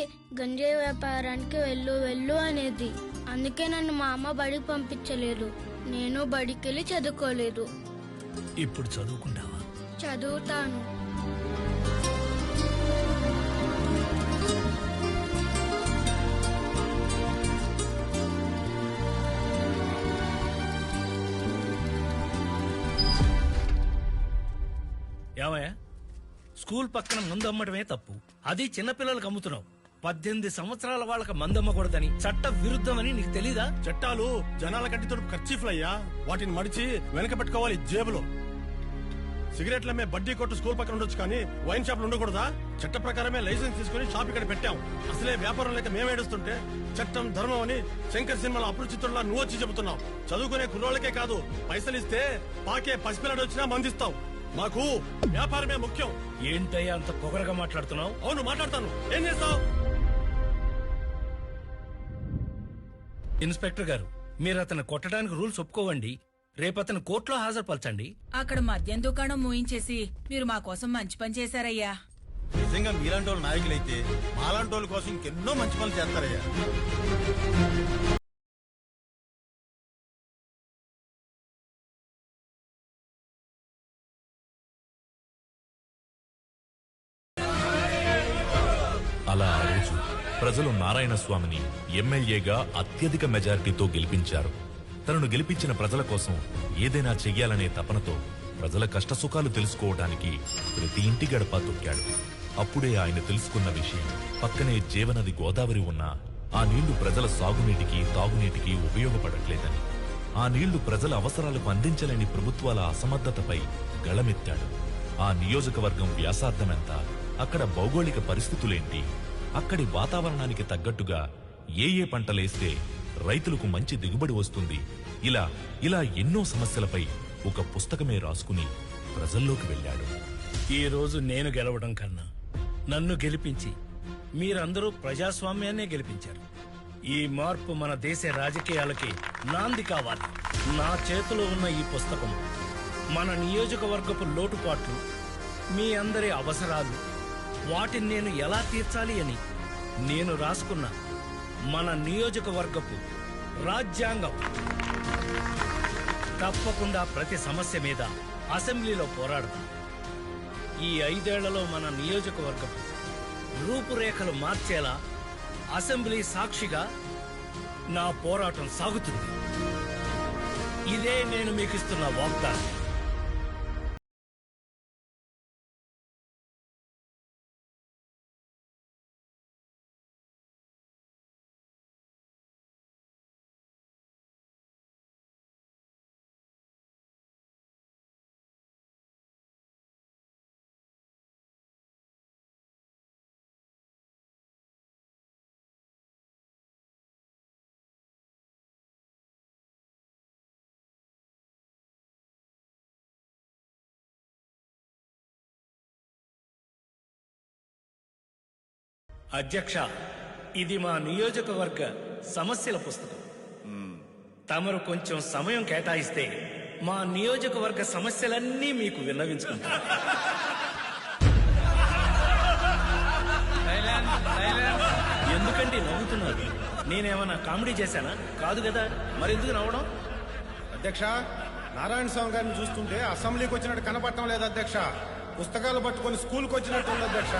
గంజాయి వ్యాపారానికి వెళ్ళు వెళ్ళు అనేది. అందుకే నన్ను మా అమ్మ బడికి పంపించలేదు. నేను బడికెళ్ళి చదువుకోలేదు. ఇప్పుడు చదువుకుంటావా? చదువుతాను. ఏమయ్యా, స్కూల్ పక్కన మందు అమ్మటమే తప్పు, అది చిన్నపిల్లలకు అమ్ముతున్నావు. 18 సంవత్సరాల వాళ్ళకి మందమ్మకూడదని చట్ట విరుద్ధమని నీకు తెలీదా? చట్టాలు జనాల కంటితో ఖర్చీఫ్లయ్యా, వాటిని మడిచి వెనక పెట్టుకోవాలి జేబులో. సిగరెట్ల మే బడ్డీ కొట్టు స్కూల్ పక్కన ఉండొచ్చు, కానీ వైన్ షాప్లు ఉండకూడదా? చట్ట ప్రకారమే లైసెన్స్ తీసుకుని షాప్ ఇక్కడ పెట్టాం. అసలే వ్యాపారం లేక మేమేడుస్తుంటే చట్టం ధర్మం అని శంకర్ సినిమాలో అపరిచితుల్లా నువ్వు వచ్చి చెబుతున్నావు. చదువుకునే కుర్రోళ్ళకే కాదు, పైసలు ఇస్తే పాకే పసిపిల్లడు వచ్చినా మందిస్తావు. మాకు వ్యాపారమే ముఖ్యం. ఏంటయ్యా అంత పొగరగా మాట్లాడుతున్నావు? అవును, మాట్లాడతాను. ఏం చేస్తావు? ఇన్స్పెక్టర్ గారు, మీరు అతను కొట్టడానికి రూల్స్ ఒప్పుకోవండి. రేపు అతను కోర్టులో హాజరుపరచండి. అక్కడ మద్యం దుకాణం మూయించేసి మీరు మా కోసం మంచి పని చేశారయ్యా. నిజంగా మీలాంటి వాళ్ళు నాయకులైతే మాలాంటి వాళ్ళ కోసం ఇంకెన్నో మంచి పనులు చేస్తారయ్యా. అలా ఆ రోజు ప్రజలు నారాయణ స్వామిని ఎమ్మెల్యేగా అత్యధిక మెజారిటీతో గెలిపించారు. తనను గెలిపించిన ప్రజల కోసం ఏదైనా చెయ్యాలనే తపనతో ప్రజల కష్టసుఖాలు తెలుసుకోవడానికి ప్రతి ఇంటి గడప తొక్కాడు. అప్పుడే ఆయన తెలుసుకున్న విషయం, పక్కనే జీవనది గోదావరి ఉన్నా ఆ నీళ్లు ప్రజల సాగునీటికి తాగునీటికి ఉపయోగపడట్లేదని, ఆ నీళ్లు ప్రజల అవసరాలకు అందించలేని ప్రభుత్వాల అసమర్థతపై గళమెత్తాడు. ఆ నియోజకవర్గం వ్యాసార్థమెంత, అక్కడ భౌగోళిక పరిస్థితులేంటి, అక్కడి వాతావరణానికి తగ్గట్టుగా ఏ పంటలేస్తే రైతులకు మంచి దిగుబడి వస్తుంది, ఇలా ఎన్నో సమస్యలపై ఒక పుస్తకమే రాసుకుని ప్రజల్లోకి వెళ్ళాడు. ఈ రోజు నేను గెలవడం కన్నా నన్ను గెలిపించి మీరందరూ ప్రజాస్వామ్యాన్నే గెలిపించారు. ఈ మార్పు మన దేశ రాజకీయాలకి నాంది కావాలి. నా చేతిలో ఉన్న ఈ పుస్తకం మన నియోజకవర్గపు లోటుపాట్లు, మీ అందరి అవసరాలు, వాటిని నేను ఎలా తీర్చాలి అని నేను రాసుకున్న మన నియోజకవర్గపు రాజ్యాంగం. తప్పకుండా ప్రతి సమస్య మీద అసెంబ్లీలో పోరాడతాం. ఈ 5 ఏళ్లలో మన నియోజకవర్గపు రూపురేఖలు మార్చేలా అసెంబ్లీ సాక్షిగా నా పోరాటం సాగుతుంది. ఇదే నేను మీకు ఇస్తున్న వాగ్దానం. అధ్యక్ష, ఇది మా నియోజకవర్గ సమస్యల పుస్తకం. తమరు కొంచెం సమయం కేటాయిస్తే మా నియోజకవర్గ సమస్యలన్నీ మీకు విన్నవించుకుంటారు. ఎందుకంటే నవ్వుతున్నారు? నేనేమన్నా కామెడీ చేశానా? కాదు కదా, మరెందుకు నవ్వడం? అధ్యక్ష, నారాయణ స్వామి గారిని చూస్తుంటే అసెంబ్లీకి వచ్చినట్టు కనపడటం లేదు అధ్యక్ష. పుస్తకాలు పట్టుకొని స్కూల్కి వచ్చినట్టు ఉంది అధ్యక్ష.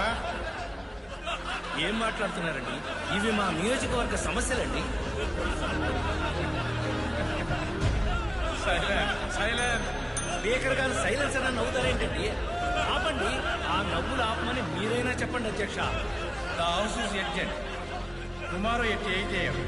ఏం మాట్లాడుతున్నారండి? ఇవి మా నియోజకవర్గ సమస్యలండి. స్పీకర్ గారు సైలెన్స్ అని నవ్వుతారేంటండి? ఆపండి, ఆ నవ్వులు ఆపమని మీరైనా చెప్పండి అధ్యక్ష. The house is ఎడ్జెంట్. Tomorrow at 8 AM.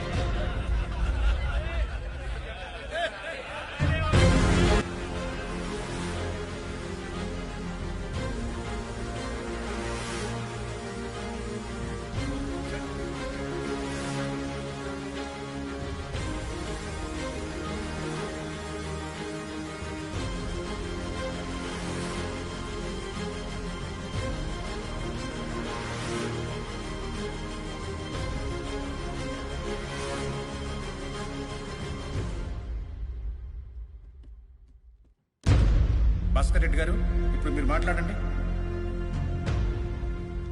Bhaskar Reddy గారు, ఇప్పుడు మీరు మాట్లాడండి.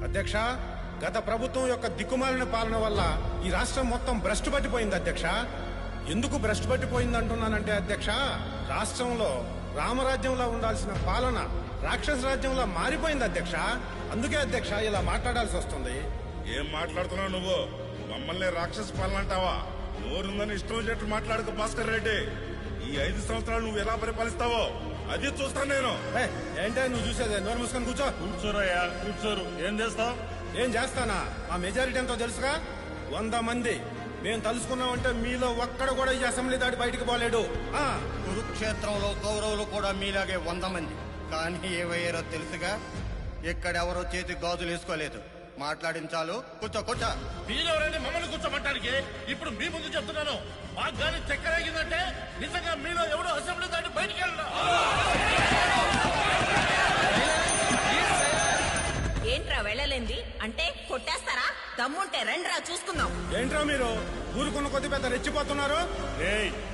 అధ్యక్ష, గత ప్రభుత్వం యొక్క దిక్కుమాలిన పాలన వల్ల ఈ రాష్ట్రం మొత్తం భ్రష్టు పట్టిపోయింది అధ్యక్ష. ఎందుకు భ్రష్టు పట్టిపోయింది అంటున్నానంటే అధ్యక్ష, రాష్ట్రంలో రామరాజ్యంలో ఉండాల్సిన పాలన రాక్షస రాజ్యంలో మారిపోయింది అధ్యక్ష. అందుకే అధ్యక్ష ఇలా మాట్లాడాల్సి వస్తుంది. ఏం మాట్లాడుతున్నావు నువ్వు? మమ్మల్ని రాక్షస పాలన అంటావా? నోరుందని ఇష్టం చెట్లు మాట్లాడుకో భాస్కర్ రెడ్డి. ఈ 5 సంవత్సరాలు నువ్వు ఎలా పరిపాలిస్తావో అది చూస్తాను నేను. ఏంటే నువ్వు చూసేదే? నోరు మూసుకొని కూర్చో. కూర్చోరయ్యా, కూర్చోరు. ఏం చేస్తావు? ఏం చేస్తానా? మా మెజారిటీ ఎంతో తెలుసుగా, 100 మంది. మేము తలుసుకున్నామంటే మీలో ఒక్కడ కూడా ఈ అసెంబ్లీ దాటి బయటికి పోలేడు. కురుక్షేత్రంలో కౌరవులు కూడా మీలాగే 100 మంది. కానీ ఏవయ్యారో తెలుసుగా, ఎక్కడెవరో చేతి గాజులు వేసుకోలేదు. మాట్లాడించాలు. కూర్చో కూర్చో. మీరెవరండి మమ్మల్ని కూర్చోమంటానికి? ఇప్పుడు మీ ముందు చెప్తున్నాను, మాకు కానీ చక్కెరేగిందంటే నిజంగా మీలో ఎవడో అసెంబ్లీ దాటి బయటికి వెళ్ళరా? ఏంట్రా వెళ్ళలేంది అంటే కొట్టేస్తారా? దమ్ముంటే రండ్రా చూసుకుందాం. ఏంట్రా మీరు ఊరుకున్న కొద్ది పెద్ద రెచ్చిపోతున్నారు?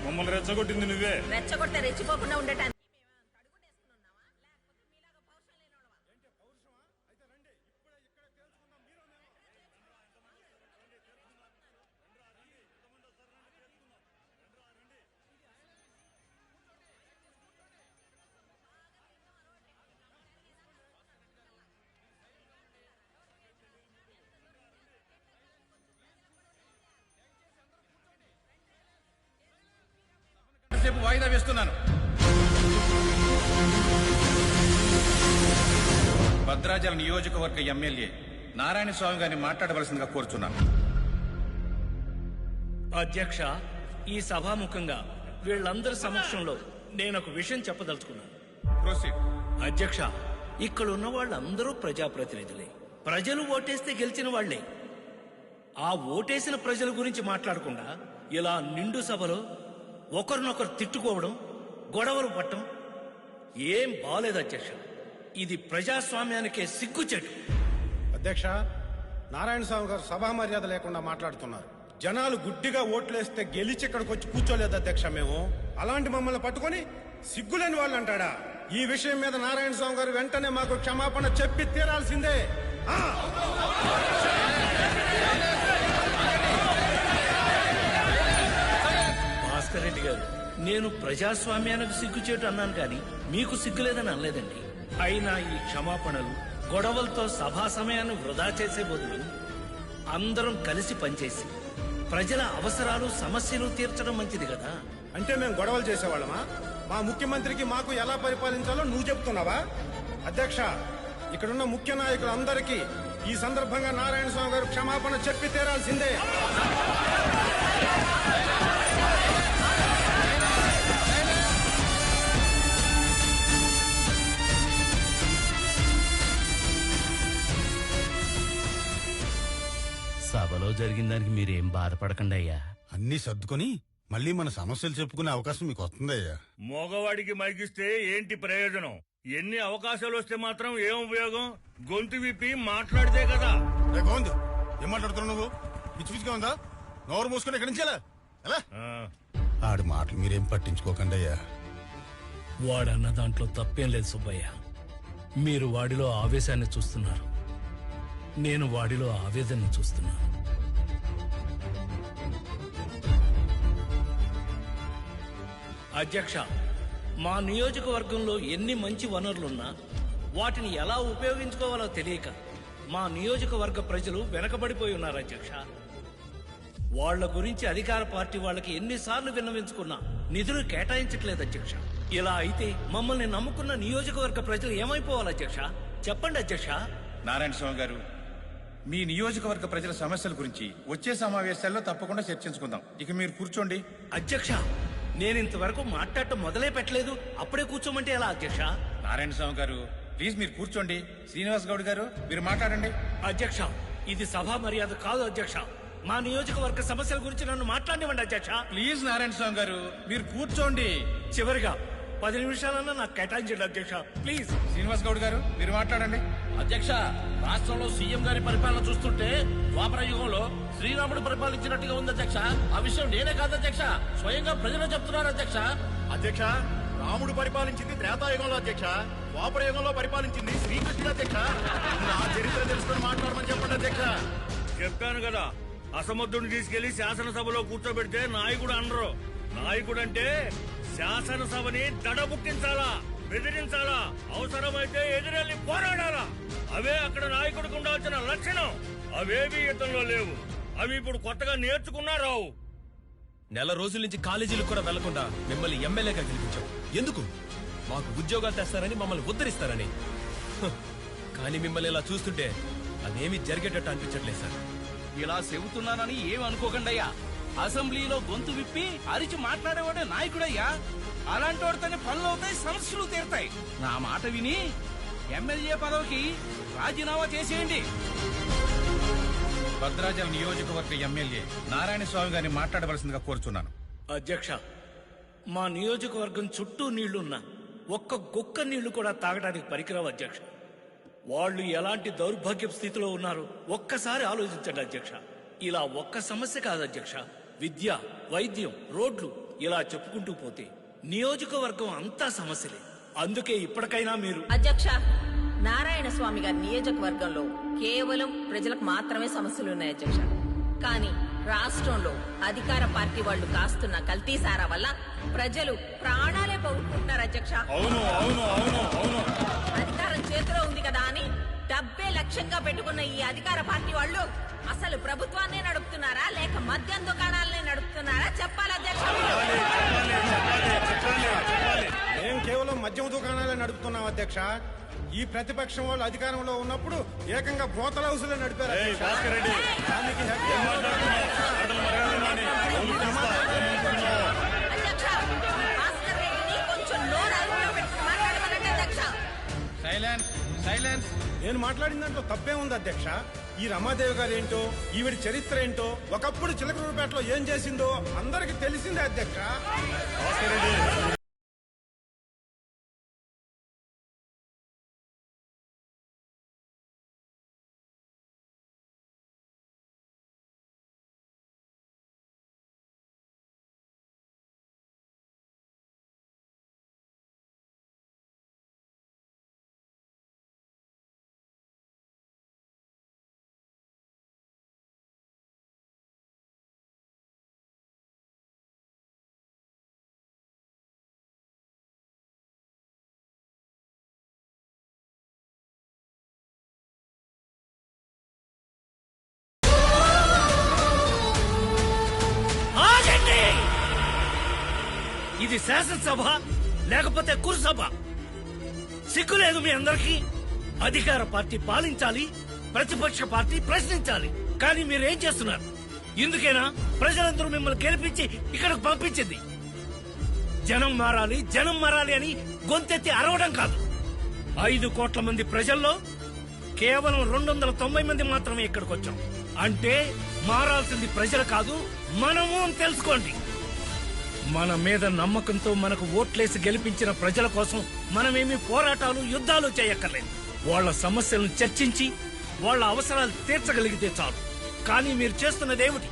మమ్మల్ని రెచ్చగొట్టింది నువ్వే. రెచ్చగొట్టే రెచ్చిపోకుండా ఉండటానికి సేపు వాయిదా వేస్తున్నాను. భద్రాచలం నియోజకవర్గ ఎమ్మెల్యే నారాయణ స్వామి గారిని మాట్లాడవలసిందిగా కోరుచున్నాను. అధ్యక్ష, ఈ సభాముఖంగా వీళ్ళందరి సమక్షంలో నేను ఒక విషయం చెప్పదలుచుకున్నాను. అధ్యక్ష, ఇక్కడ ఉన్న వాళ్ళందరూ ప్రజాప్రతినిధులే. ప్రజలు ఓటేస్తే గెలిచిన వాళ్లే. ఆ ఓటేసిన ప్రజల గురించి మాట్లాడకుండా ఇలా నిండు సభలో ఒకరినొకరు తిట్టుకోవడం, గొడవలు పట్టడం ఏం బాలేదు అధ్యక్ష. ఇది ప్రజాస్వామ్యానికే సిగ్గుచెట్టు. అధ్యక్ష, నారాయణ స్వామి గారు సభా మర్యాద లేకుండా మాట్లాడుతున్నారు. జనాలు గుడ్డిగా ఓట్లేస్తే గెలిచి ఇక్కడికి వచ్చి కూర్చోలేదు అధ్యక్ష. మేము అలాంటి మమ్మల్ని పట్టుకొని సిగ్గులేని వాళ్ళు అంటాడా? ఈ విషయం మీద నారాయణ స్వామి గారు వెంటనే మాకు క్షమాపణ చెప్పి తీరాల్సిందే. భాస్కర్ రెడ్డి గారు, నేను ప్రజాస్వామ్యానికి సిగ్గుచేటు అన్నాను కానీ మీకు సిగ్గులేదని అనలేదండి. అయినా ఈ క్షమాపణలు గొడవలతో సభా సమయాన్ని వృధా చేసే బదులు అందరం కలిసి పనిచేసి ప్రజల అవసరాలు సమస్యలు తీర్చడం మంచిది కదా. అంటే మేము గొడవలు చేసేవాళ్ళమా? మా ముఖ్యమంత్రికి మాకు ఎలా పరిపాలించాలో నువ్వు చెప్తున్నావా? అధ్యక్ష, ఇక్కడున్న ముఖ్య నాయకులందరికీ ఈ సందర్భంగా నారాయణ స్వామి గారు క్షమాపణ చెప్పి తీరాల్సిందే. సభలో జరిగిన దానికి మీరేం బాధపడకండి అయ్యా. అన్ని సర్దుకొని మళ్ళీ మన సమస్యలు చెప్పుకునే అవకాశం మీకు వస్తుందయ్యా. మగవాడికి మైకిస్తే ఏంటి ప్రయోజనం? ఎన్ని అవకాశాలు వస్తే మాత్రం ఏం ఉపయోగం? గొంతు విప్పి మాట్లాడితే కదా. గోందు ఏం మాట్లాడుతున్నావు నువ్వు? పిచ్చి పిచ్చిగా ఉందా? నోరు మూసుకొని ఎక్కడి నుంచి ఎలా? ఆడి మాటలు మీరేం పట్టించుకోకండి అయ్యా. వాడన్న దాంట్లో తప్పేం లేదు సుబ్బయ్య. మీరు వాడిలో ఆవేశాన్ని చూస్తున్నారు, నేను వాడిలో ఆవేదన చూస్తున్నాను. అధ్యక్ష, మా నియోజకవర్గంలో ఎన్ని మంచి వనరులున్నా వాటిని ఎలా ఉపయోగించుకోవాలో తెలియక మా నియోజకవర్గ ప్రజలు వెనకబడిపోయి ఉన్నారు అధ్యక్ష. వాళ్ల గురించి అధికార పార్టీ వాళ్ళకి ఎన్నిసార్లు విన్నవించుకున్నా నిధులు కేటాయించట్లేదు అధ్యక్ష. ఇలా అయితే మమ్మల్ని నమ్ముకున్న నియోజకవర్గ ప్రజలు ఏమైపోవాలి అధ్యక్ష? చెప్పండి అధ్యక్ష. నారాయణ స్వామి గారు, మీ నియోజకవర్గ ప్రజల సమస్యల గురించి వచ్చే సమావేశాల్లో తప్పకుండా చర్చించుకుందాం. ఇక మీరు కూర్చోండి. అధ్యక్ష, నేను ఇంతవరకు మాట్లాడటం మొదలే పెట్టలేదు, అప్పుడే కూర్చోమంటే ఎలా అధ్యక్ష? నారాయణ స్వామి గారు, ప్లీజ్ మీరు కూర్చోండి. శ్రీనివాస్ గౌడ్ గారు, మీరు మాట్లాడండి. అధ్యక్ష, ఇది సభా మర్యాద కాదు అధ్యక్ష. మా నియోజకవర్గ సమస్యల గురించి నన్ను మాట్లాడివ్వండి అధ్యక్ష. ప్లీజ్ నారాయణ స్వామి గారు, మీరు కూర్చోండి. చివరిగా 10 నిమిషాలన్నా నాకు కేటాయించండి అధ్యక్ష, ప్లీజ్. శ్రీనివాస్ గౌడ్ గారు, మీరు మాట్లాడండి. అధ్యక్ష, రాష్ట్రంలో సీఎం గారి పరిపాలన చూస్తుంటే ద్వాపర యుగంలో శ్రీరాముడు పరిపాలించినట్టుగా ఉంది అధ్యక్ష. ఆ విషయం నేనే కాదు అధ్యక్ష, స్వయంగా ప్రజలు చెప్తున్నారు అధ్యక్ష. అధ్యక్ష, రాముడు పరిపాలించింది త్రేతాయుగంలో అధ్యక్ష. ద్వాపర యుగంలో పరిపాలించింది శ్రీకృష్ణుడు అధ్యక్ష. నా చరిత్ర తెలుసుకొని మాట్లాడమని చెప్పండి అధ్యక్ష. చెప్పాను కదా, అసమర్థుడిని తీసుకెళ్లి శాసనసభలో కూర్చోబెడితే నాయకుడు అనరు. నాయకుడు అంటే శాసనసభని దడబుట్టించాలా, బెదిరించాలా, అవసరమైతే ఎదురెళ్లి పోరాడాలా. అవే అక్కడ నాయకుడికి ఉండాల్సిన లక్షణం. అవేవి ఇతనిలో లేవు. అవి ఇప్పుడు కొత్తగా నేర్చుకున్నారావు. నెల రోజుల నుంచి కాలేజీలకు కూడా వెళ్లకుండా మిమ్మల్ని ఎమ్మెల్యేగా గెలిపించాం. ఎందుకు? మాకు ఉద్యోగాలు తెస్తారని, మమ్మల్ని ఉద్ధరిస్తారని. కానీ మిమ్మల్ని ఇలా చూస్తుంటే అదేమీ జరిగేటట్టు అనిపించట్లేదు సార్. ఇలా చెబుతున్నానని ఏమి అనుకోకండి అయ్యా. అసెంబ్లీలో గొంతు విప్పి అరిచి మాట్లాడేవాడే నాయకుడయ్యా. అలాంటి వాడితోనే పనులు అవుతాయి, సమస్యలు తీరుతాయి. నా మాట విని ఎమ్మెల్యే పదవికి రాజీనామా చేసేయండి. భద్రాచలం నియోజకవర్గ ఎమ్మెల్యే నారాయణ స్వామి గారిని మాట్లాడవలసిందిగా కోరుచున్నాను. అధ్యక్ష, మా నియోజకవర్గం చుట్టూ నీళ్లున్నా ఒక్క గుక్క నీళ్లు కూడా తాగడానికి పనికిరావు అధ్యక్ష. వాళ్ళు ఎలాంటి దౌర్భాగ్య స్థితిలో ఉన్నారో ఒక్కసారి ఆలోచించండి అధ్యక్ష. ఇలా ఒక్క సమస్య కాదు అధ్యక్ష, విద్య, వైద్యం, రోడ్లు ఇలా చెప్పుకుంటూ పోతే నియోజకవర్గం అంతా సమస్యలే. అందుకే ఇప్పటికైనా మీరు అధ్యక్ష, నారాయణ స్వామి గారి నియోజకవర్గంలో కేవలం ప్రజలకు మాత్రమే సమస్యలున్నాయి అధ్యక్ష. కానీ రాష్ట్రంలో అధికార పార్టీ వాళ్ళు కాస్తున్న కల్తీ సారా వల్ల ప్రజలు ప్రాణాలే పోగొట్టుకుంటున్నారు అధ్యక్ష. అధికారం చేతిలో ఉంది కదా అని డబ్బే లక్ష్యంగా పెట్టుకున్న ఈ అధికార పార్టీ వాళ్ళు అసలు ప్రభుత్వాన్నే నడుపుతున్నారా లేక మద్యం దుకాణాలనే నడుపుతున్నారా చెప్పాలి అధ్యక్ష. మేము కేవలం మద్యం దుకాణాలే నడుపుతున్నాం అధ్యక్ష. ఈ ప్రతిపక్షం వాళ్ళు అధికారంలో ఉన్నప్పుడు ఏకంగా బ్రోతల్ హౌస్లో నడిపారు. నేను మాట్లాడిన దాంట్లో తప్పే ఉంది అధ్యక్ష. ఈ రమాదేవి గారు ఏంటో, ఈవిడ చరిత్ర ఏంటో, ఒకప్పుడు చిలకలూరుపేటలో ఏం చేసిందో అందరికి తెలిసిందే అధ్యక్ష. ఇది శాసనసభ లేకపోతే కురుసభ? సిగ్గు లేదు మీ అందరికీ? అధికార పార్టీ పాలించాలి, ప్రతిపక్ష పార్టీ ప్రశ్నించాలి. కానీ మీరేం చేస్తున్నారు? ఇందుకేనా ప్రజలందరూ మిమ్మల్ని గెలిపించి ఇక్కడికి పంపించింది? జనం మారాలి, జనం మారాలి అని గొంతెత్తి అరవడం కాదు. 5 కోట్ల మంది ప్రజల్లో కేవలం 290 మంది మాత్రమే ఇక్కడికి వచ్చాం. అంటే మారాల్సింది ప్రజలు కాదు, మనము అని తెలుసుకోండి. మన మీద నమ్మకంతో మనకు ఓట్లేసి గెలిపించిన ప్రజల కోసం మనమేమి పోరాటాలు, యుద్ధాలు చేయక్కర్లేదు. వాళ్ళ సమస్యలను చర్చించి వాళ్ళ అవసరాలు తీర్చగలిగితే చాలు. కానీ మీరు చేస్తున్నదేమిటి?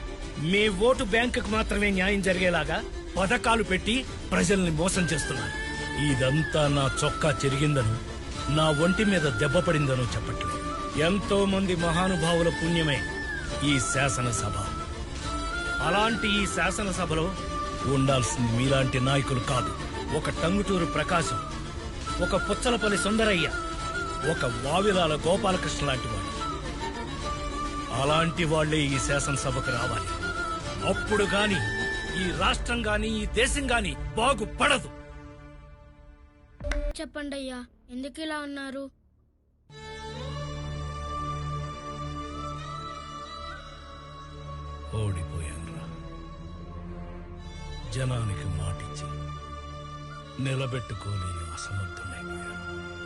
మీ ఓటు బ్యాంకుకు మాత్రమే న్యాయం జరిగేలాగా పథకాలు పెట్టి ప్రజల్ని మోసం చేస్తున్నారు. ఇదంతా నా చొక్కా చెరిగిందను, నా ఒంటి మీద దెబ్బ పడిందనో చెప్పట్లేదు. ఎంతో మంది మహానుభావుల పుణ్యమే ఈ శాసనసభ. అలాంటి ఈ శాసనసభలో ఉండాల్సింది మీలాంటి నాయకులు కాదు. ఒక టంగుటూరు ప్రకాశం, ఒక పుచ్చలపల్లి సుందరయ్య, ఒక వావిలాల గోపాలకృష్ణ లాంటి వాడు. అలాంటి వాళ్లే ఈ శాసనసభకు రావాలి. అప్పుడు గాని ఈ రాష్ట్రం గాని ఈ దేశం గాని బాగుపడదు. చెప్పండి అయ్యా, ఎందుకు ఇలా ఉన్నారు? ఓడిపోయానురా. జనానికి మాటిచ్చి నిలబెట్టుకోలేని అసమర్థునైపోయాను.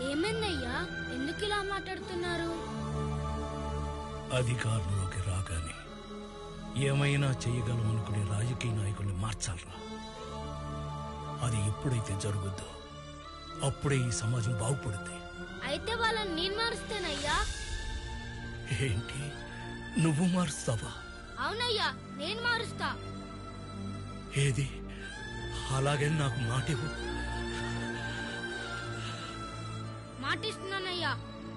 ఏమైందయ్యా, ఎందుకు ఇలా మాట్లాడుతున్నారు? అధికారంలోకి రాగానే ఏమైనా చేయగలం అనుకునే రాజకీయ నాయకుల్ని మార్చాలరా. అది ఎప్పుడైతే జరుగుద్దో అప్పుడే ఈ సమాజం బాగుపడుతుంది. అయితే వాళ్ళని నేను మారుస్తానయ్యా. ఏంటి, నువ్వు మారుస్తావా? అవునయ్యా, నేను మారుస్తా. ఏది, అలాగే నాకు మాటివ్వు. మాటిస్తున్నానయ్యా,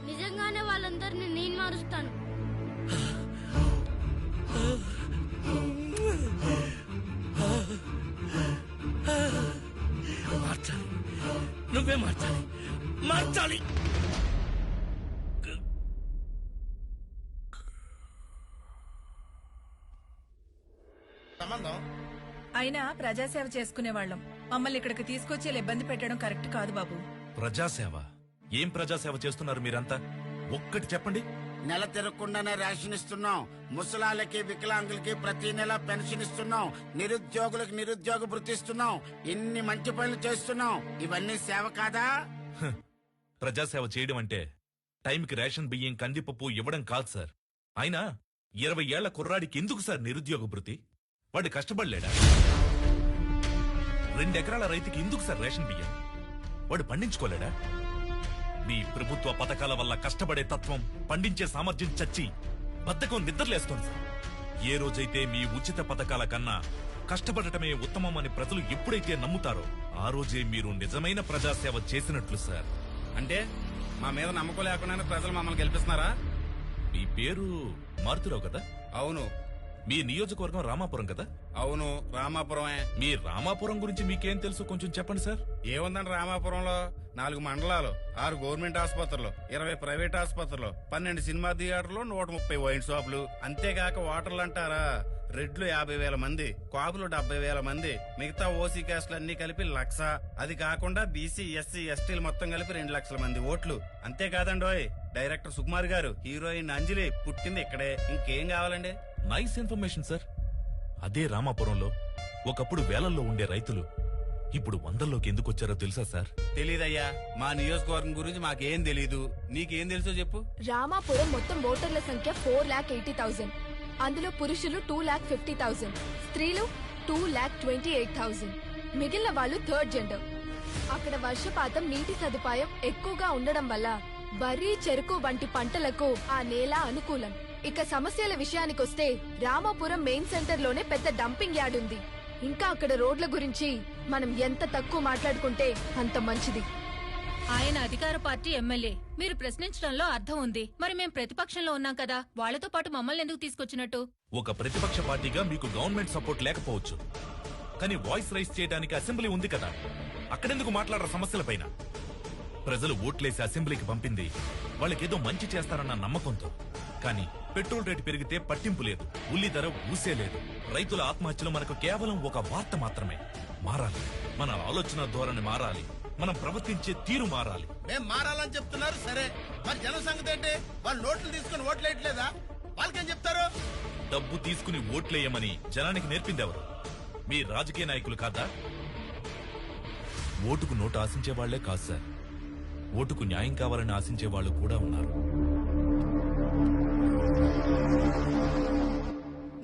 నిజంగానే వాళ్ళందరినీ నేను మారుస్తాను. మార్చాలి, నువ్వే మార్చాలి, మార్చాలి. అయినా ప్రజాసేవ చేసుకునే వాళ్ళం మమ్మల్ని ఇక్కడికి తీసుకొచ్చి ఇలా ఇబ్బంది పెట్టడం కరెక్ట్ కాదు బాబు. ప్రజాసేవ? ఏం ప్రజాసేవ చేస్తున్నారు మీరంతా? ఒక్కటి చెప్పండి. నెల తిరగకుండానే రేషన్ ఇస్తున్నాం, ముసలాళ్ళకి వికలాంగులకి ప్రతి నెల పెన్షన్ ఇస్తున్నాం, నిరుద్యోగులకు నిరుద్యోగ భృతి ఇస్తున్నాం, ఇన్ని మంచి పనులు చేస్తున్నాం. ఇవన్నీ సేవ కాదా? ప్రజాసేవ చేయడం అంటే టైంకి రేషన్ బియ్యం, కందిపప్పు ఇవ్వడం కాదు సార్. అయినా 20 ఏళ్ల కుర్రాడికి ఎందుకు సార్ నిరుద్యోగ భృతి? వాడు కష్టపడలేడా? 2 ఎకరాల రైతుకి ఎందుకు సార్ రేషన్ బియ్యం? వాడు పండించుకోలేడా? మీ ప్రభుత్వ పథకాల వల్ల కష్టపడే తత్వం, పండించే సామర్థ్యం చచ్చి బద్ధకం నిద్రలేస్తోంది సార్. ఏ రోజైతే మీ ఉచిత పథకాల కన్నా కష్టపడటమే ఉత్తమమని ప్రజలు ఎప్పుడైతే నమ్ముతారో ఆ రోజే మీరు నిజమైన ప్రజాసేవ చేసినట్లు సార్. అంటే మా మీద నమ్మకం లేకుండానే ప్రజలు మమ్మల్ని గెలిపిస్తున్నారా? మీ పేరు మారుతిరావు కదా? అవును. మీ నియోజకవర్గం రామాపురం కదా? అవును, రామాపురమే. మీ రామాపురం గురించి మీకేం తెలుసు కొంచెం చెప్పండి సార్. ఏముందండి రామాపురంలో? 4 మండలాలు, 6 గవర్నమెంట్ ఆసుపత్రులు, 20 ప్రైవేట్ ఆసుపత్రులు, 12 సినిమా థియేటర్లు, 130 వైన్ షాపులు. అంతేగాక ఓటర్లు అంటారా, రెడ్లు 50,000 మంది, కాపులు 70,000 మంది, మిగతా ఓసీ క్యాస్ట్లు అన్ని కలిపి 1,00,000. అది కాకుండా బీసీ, ఎస్సీ, ఎస్టీలు మొత్తం కలిపి 2 లక్షల మంది ఓట్లు. అంతేకాదండోయ్, డైరెక్టర్ సుకుమార్ గారు, హీరోయిన్ అంజలి పుట్టింది ఇక్కడే. ఇంకేం కావాలండి? Nice information sir. అదే రామాపురంలో ఒకప్పుడు వేలల్లో ఉండే రైతులు ఇప్పుడు 100లోకి ఎందుకు వచ్చారో తెలుసా సార్? తెలీదయ్యా, మా నియోజకవర్గం గురించి మాకేం తెలీదు. నీకేం తెలుసో చెప్పు. రామాపురం మొత్తం ఓటర్ల సంఖ్య 4,80,000. అందులో పురుషులు 2,50,000, స్త్రీలు 2,28,000. మిగిలిన వాళ్ళు థర్డ్ జెండర్. అక్కడ వర్షపాతం, నీటి సదుపాయం ఎక్కువగా ఉండడం వల్ల వరి, చెరుకు వంటి పంటలకు ఆ నేల అనుకూలం. ఇక సమస్యల విషయానికొస్తే రామాపురం మెయిన్ సెంటర్ లోనే పెద్ద డంపింగ్ యార్డ్ ఉంది. ఇంకా అక్కడ రోడ్ల గురించి మనం ఎంత తక్కువ మాట్లాడుకుంటే అంత మంచిది. ఆయన అధికార పార్టీ ఎమ్మెల్యే. మీరు ప్రశ్నించడంలో అర్థం ఉంది. మరి మేం ప్రతిపక్షంలో ఉన్నాం కదా, వాళ్లతో పాటు మమ్మల్ని ఎందుకు తీసుకొచ్చినట్టు? ఒక ప్రతిపక్ష పార్టీగా మీకు గవర్నమెంట్ సపోర్ట్ లేకపోవచ్చు, కానీ వాయిస్ రైజ్ చేయడానికి అసెంబ్లీ ఉంది కదా, అక్కడెందుకు మాట్లాడరు సమస్యలపైన? ప్రజలు ఓట్లేసి అసెంబ్లీకి పంపింది వాళ్ళకేదో మంచి చేస్తారన్న నమ్మకంతో. కానీ పెట్రోల్ రేటు పెరిగితే పట్టింపు లేదు, ఉల్లి ధర ఊసే లేదు. రైతుల ఆత్మహత్యలు మనకు కేవలం ఒక వార్త మాత్రమే. మారాలి, మన ఆలోచన ధోరణి మారాలి, మనం ప్రవర్తించే తీరు మారాలి. మేం మారాలని చెప్తున్నారు సరే, మరి జన సంగతి ఏంటి? వాళ్ళు నోట్లు తీసుకుని ఓట్లేయట్లేదా? వాళ్ళకేం చెప్తారు? డబ్బు తీసుకుని ఓట్లేయమని జనానికి నేర్పిందెవరు? మీ రాజకీయ నాయకులు కాదా? ఓటుకు నోటు ఆశించే వాళ్లే కాదు సార్, ఓటుకు న్యాయం కావాలని ఆశించే వాళ్ళు కూడా ఉన్నారు.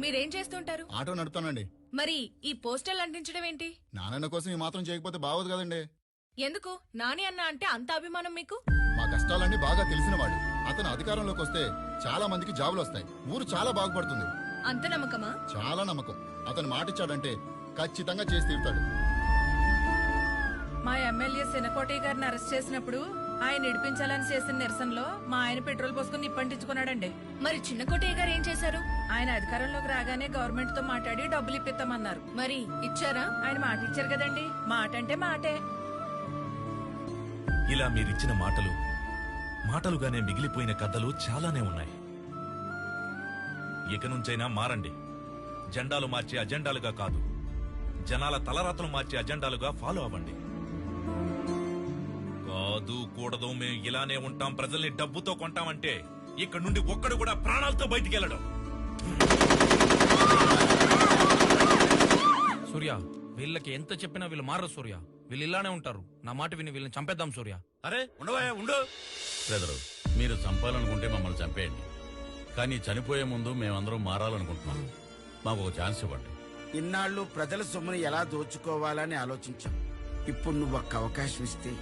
మీరేం చేస్తుంటారు? ఆటో నడుపుతానండి. మరి ఈ పోస్టర్లు అంటించడం ఏంటి? నాన్న కోసం ఈ మాత్రం చేయకపోతే బాగోదు కదండి. ఎందుకు? నాని అన్న అంటే అంత అభిమానం మీకు? మా కష్టాలన్నీ బాగా తెలిసినవాడు. అతను అధికారంలోకి వస్తే చాలా మందికి జాబులు వస్తాయి, ఊరు చాలా బాగుపడుతుంది. అంత నమ్మకమా? చాలా నమ్మకం. అతను మాటిచ్చాడంటే ఖచ్చితంగా చేసి తీరుతాడు. మా ఎమ్మెల్యే శనకోటి గారిని అరెస్ట్ చేసినప్పుడు ఆయన ఇడిపించాలని చేసిన నిరసనలో మా ఆయన పెట్రోల్ పోసుకుని నిప్పంటించుకున్నాడండి. మరి చిన్న కోటయ్య గారు ఏం చేశారు? ఆయన అధికారంలోకి రాగానే గవర్నమెంట్ తో మాట్లాడి డబ్బులు ఇప్పిస్తామన్నారు. మరి ఇచ్చారా? ఆయన మాట ఇచ్చారు కదండి. మాట అంటే మాటే. ఇలా మీరిచ్చిన మాటలు మాటలుగానే మిగిలిపోయిన కథలు చాలానే ఉన్నాయి. ఇక నుంచైనా మారండి. జెండాలు మార్చే అజెండాలుగా కాదు, జనాల తలరాతలు మార్చే అజెండాలుగా ఫాలో అవ్వండి. కాదు కూడదు, మేము ఇలానే ఉంటాం, ప్రజల్ని డబ్బుతో కొంటామంటే ఇక్కడ నుండి ఒక్కడు కూడా ప్రాణాలతో బయటికి వెళ్ళడం. సూర్య, వీళ్ళకి ఎంత చెప్పినా వీళ్ళు మారరు సూర్య. వీళ్ళు ఇలానే ఉంటారు. నా మాట విని వీళ్ళని చంపేద్దాం సూర్య. అరే ఉండవా, ఉండు. బ్రదరు, మీరు చంపాలనుకుంటే మమ్మల్ని చంపేయండి, కానీ చనిపోయే ముందు మేమందరం మారాలనుకుంటున్నాం. మాకు ఒక ఛాన్స్ ఇవ్వండి. ఇన్నాళ్ళు ప్రజల సొమ్ముని ఎలా దోచుకోవాలని ఆలోచించాం. ఇప్పుడు నువ్వు ఒక్క అవకాశం ఇస్తే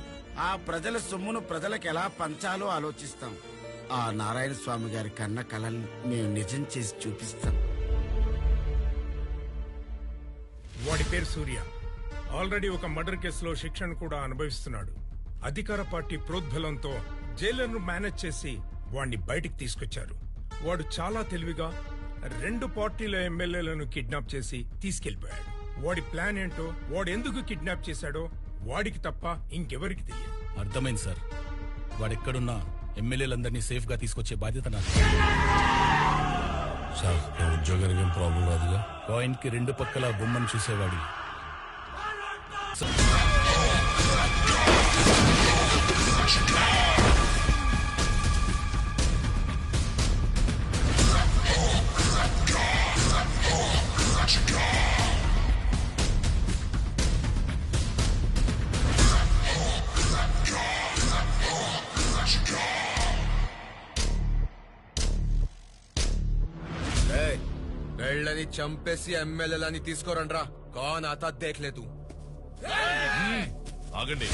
ఆ ప్రజల సొమ్మును ప్రజలకు ఎలా పంచాలో ఆలోచిస్తాం. ఆ నారాయణ స్వామి గారి కన్న కలల్ని మేము నిజం చేసి చూపిస్తాం. వాడి పేరు సూర్య. ఆల్రెడీ ఒక మర్డర్ కేసులో శిక్షను కూడా అనుభవిస్తున్నాడు. అధికార పార్టీ ప్రోద్బలంతో జైలర్ను మేనేజ్ చేసి వాడిని బయటికి తీసుకొచ్చారు. వాడు చాలా తెలివిగా 2 పార్టీల ఎమ్మెల్యేలను కిడ్నాప్ చేసి తీసుకెళ్లిపోయాడు. వాడి ప్లాన్ ఏంటో, వాడు ఎందుకు కిడ్నాప్ చేశాడో వాడికి తప్ప ఇంకెవరికి తెలియదు. అర్థమైంది సార్. వాడెక్కడున్నా ఎమ్మెల్యేలందరినీ సేఫ్ గా తీసుకొచ్చే బాధ్యత నాది. సార్, ఉద్యోగానికి ఏం ప్రాబ్లం కాదుగా? కాయిన్ కి 2 పక్కల బొమ్మను చూసేవాడి. వీళ్ళని చంపేసి ఎమ్మెల్యేలని తీసుకోరండ్రా. కాన్ ఆతా దేఖ్ లే తూ. ఆగండి.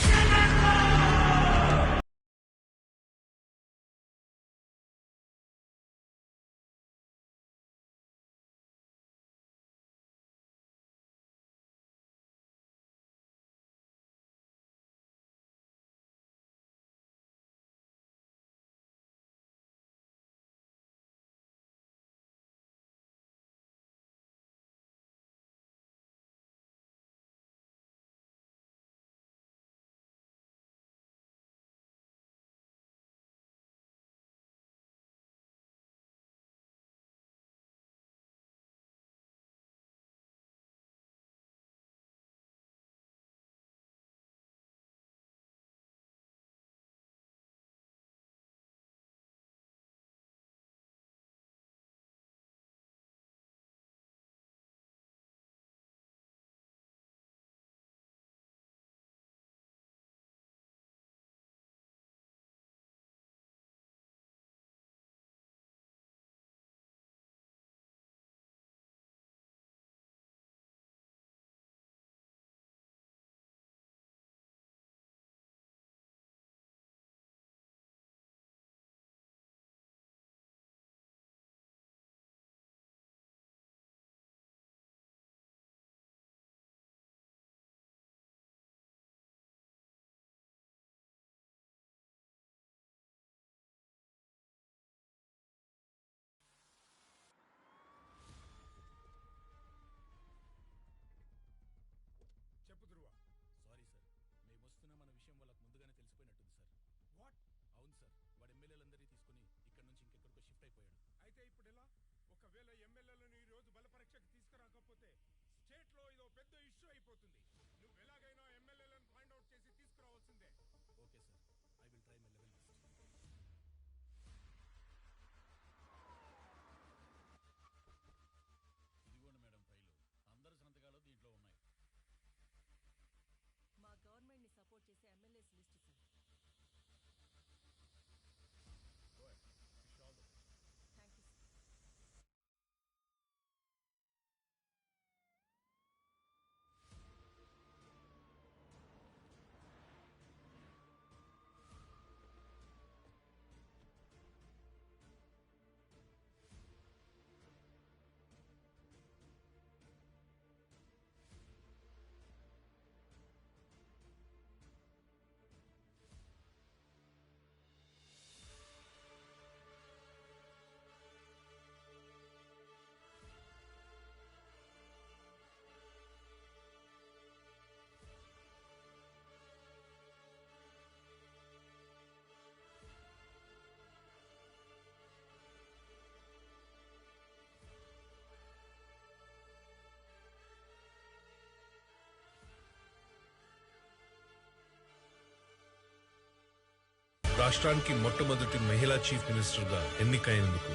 రాష్ట్రానికి మొట్టమొదటి మహిళా చీఫ్ మినిస్టర్ గా ఎన్నికైనందుకు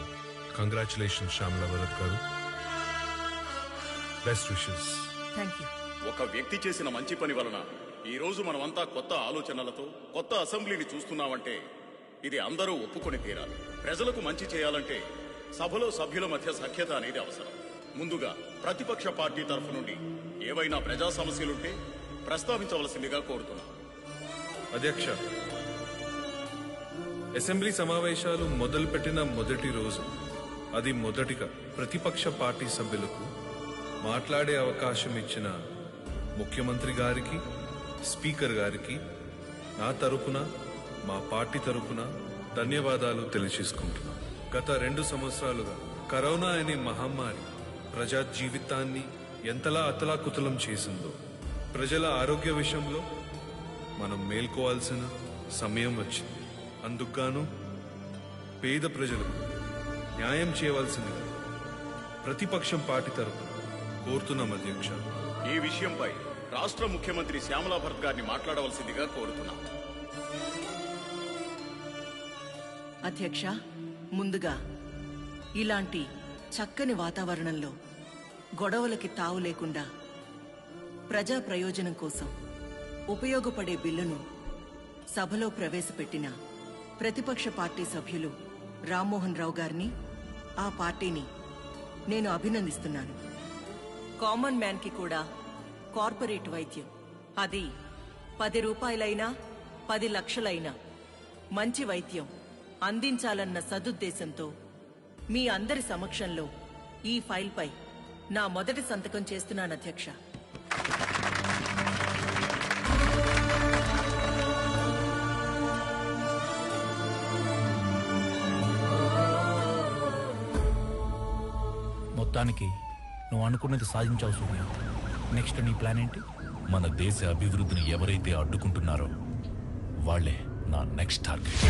కంగ్రాచులేషన్ శ్యామలా భరత్ గారు. Best wishes. ఒక వ్యక్తి చేసిన మంచి పని వలన ఈ రోజు మనమంతా కొత్త ఆలోచనలతో కొత్త అసెంబ్లీని చూస్తున్నామంటే ఇది అందరూ ఒప్పుకొని తీరాలి. ప్రజలకు మంచి చేయాలంటే సభలో సభ్యుల మధ్య సఖ్యత అనేది అవసరం. ముందుగా ప్రతిపక్ష పార్టీ తరఫు నుండి ఏవైనా ప్రజా సమస్యలుంటే ప్రస్తావించవలసిందిగా కోరుతున్నాం. అధ్యక్ష, అసెంబ్లీ సమావేశాలు మొదలుపెట్టిన మొదటి రోజు అది మొదటిగా ప్రతిపక్ష పార్టీ సభ్యులకు మాట్లాడే అవకాశం ఇచ్చిన ముఖ్యమంత్రి గారికి, స్పీకర్ గారికి నా తరపున, మా పార్టీ తరపున ధన్యవాదాలు తెలియజేసుకుంటున్నాం. గత 2 సంవత్సరాలుగా కరోనా అనే మహమ్మారి ప్రజా జీవితాన్ని ఎంతలా అతలాకుతలం చేసిందో, ప్రజల ఆరోగ్య విషయంలో మనం మేల్కోవాల్సిన సమయం వచ్చింది. అందుకుగాను పేద ప్రజలకు న్యాయం చేయవలసిందిగా ప్రతిపక్షం పార్టీ తరపున కోరుతున్నాం అధ్యక్ష. ఈ విషయంపై రాష్ట్ర ముఖ్యమంత్రి శ్యామలా భరత్ గారిని మాట్లాడవలసిందిగా కోరుతున్నాం. అధ్యక్ష, ముందుగా ఇలాంటి చక్కని వాతావరణంలో గొడవలకి తావు లేకుండా ప్రజా ప్రయోజనం కోసం ఉపయోగపడే బిల్లును సభలో ప్రవేశపెట్టిన ప్రతిపక్ష పార్టీ సభ్యులు రామ్మోహన్ రావు గారిని, ఆ పార్టీని నేను అభినందిస్తున్నాను. కామన్ మ్యాన్ కి కూడా కార్పొరేట్ వైద్యం, అది 10 రూపాయలైనా 10 లక్షలైనా మంచి వైద్యం అందించాలన్న సదుద్దేశంతో మీ అందరి సమక్షంలో ఈ ఫైల్పై నా మొదటి సంతకం చేస్తున్నాను అధ్యక్ష. మొత్తానికి నువ్వు అనుకున్నది సాధించావు సూర్య. నెక్స్ట్ నీ ప్లాన్ ఏంటి? మన దేశ అభివృద్ధిని ఎవరైతే అడ్డుకుంటున్నారో వాళ్లే నా నెక్స్ట్ టార్గెట్.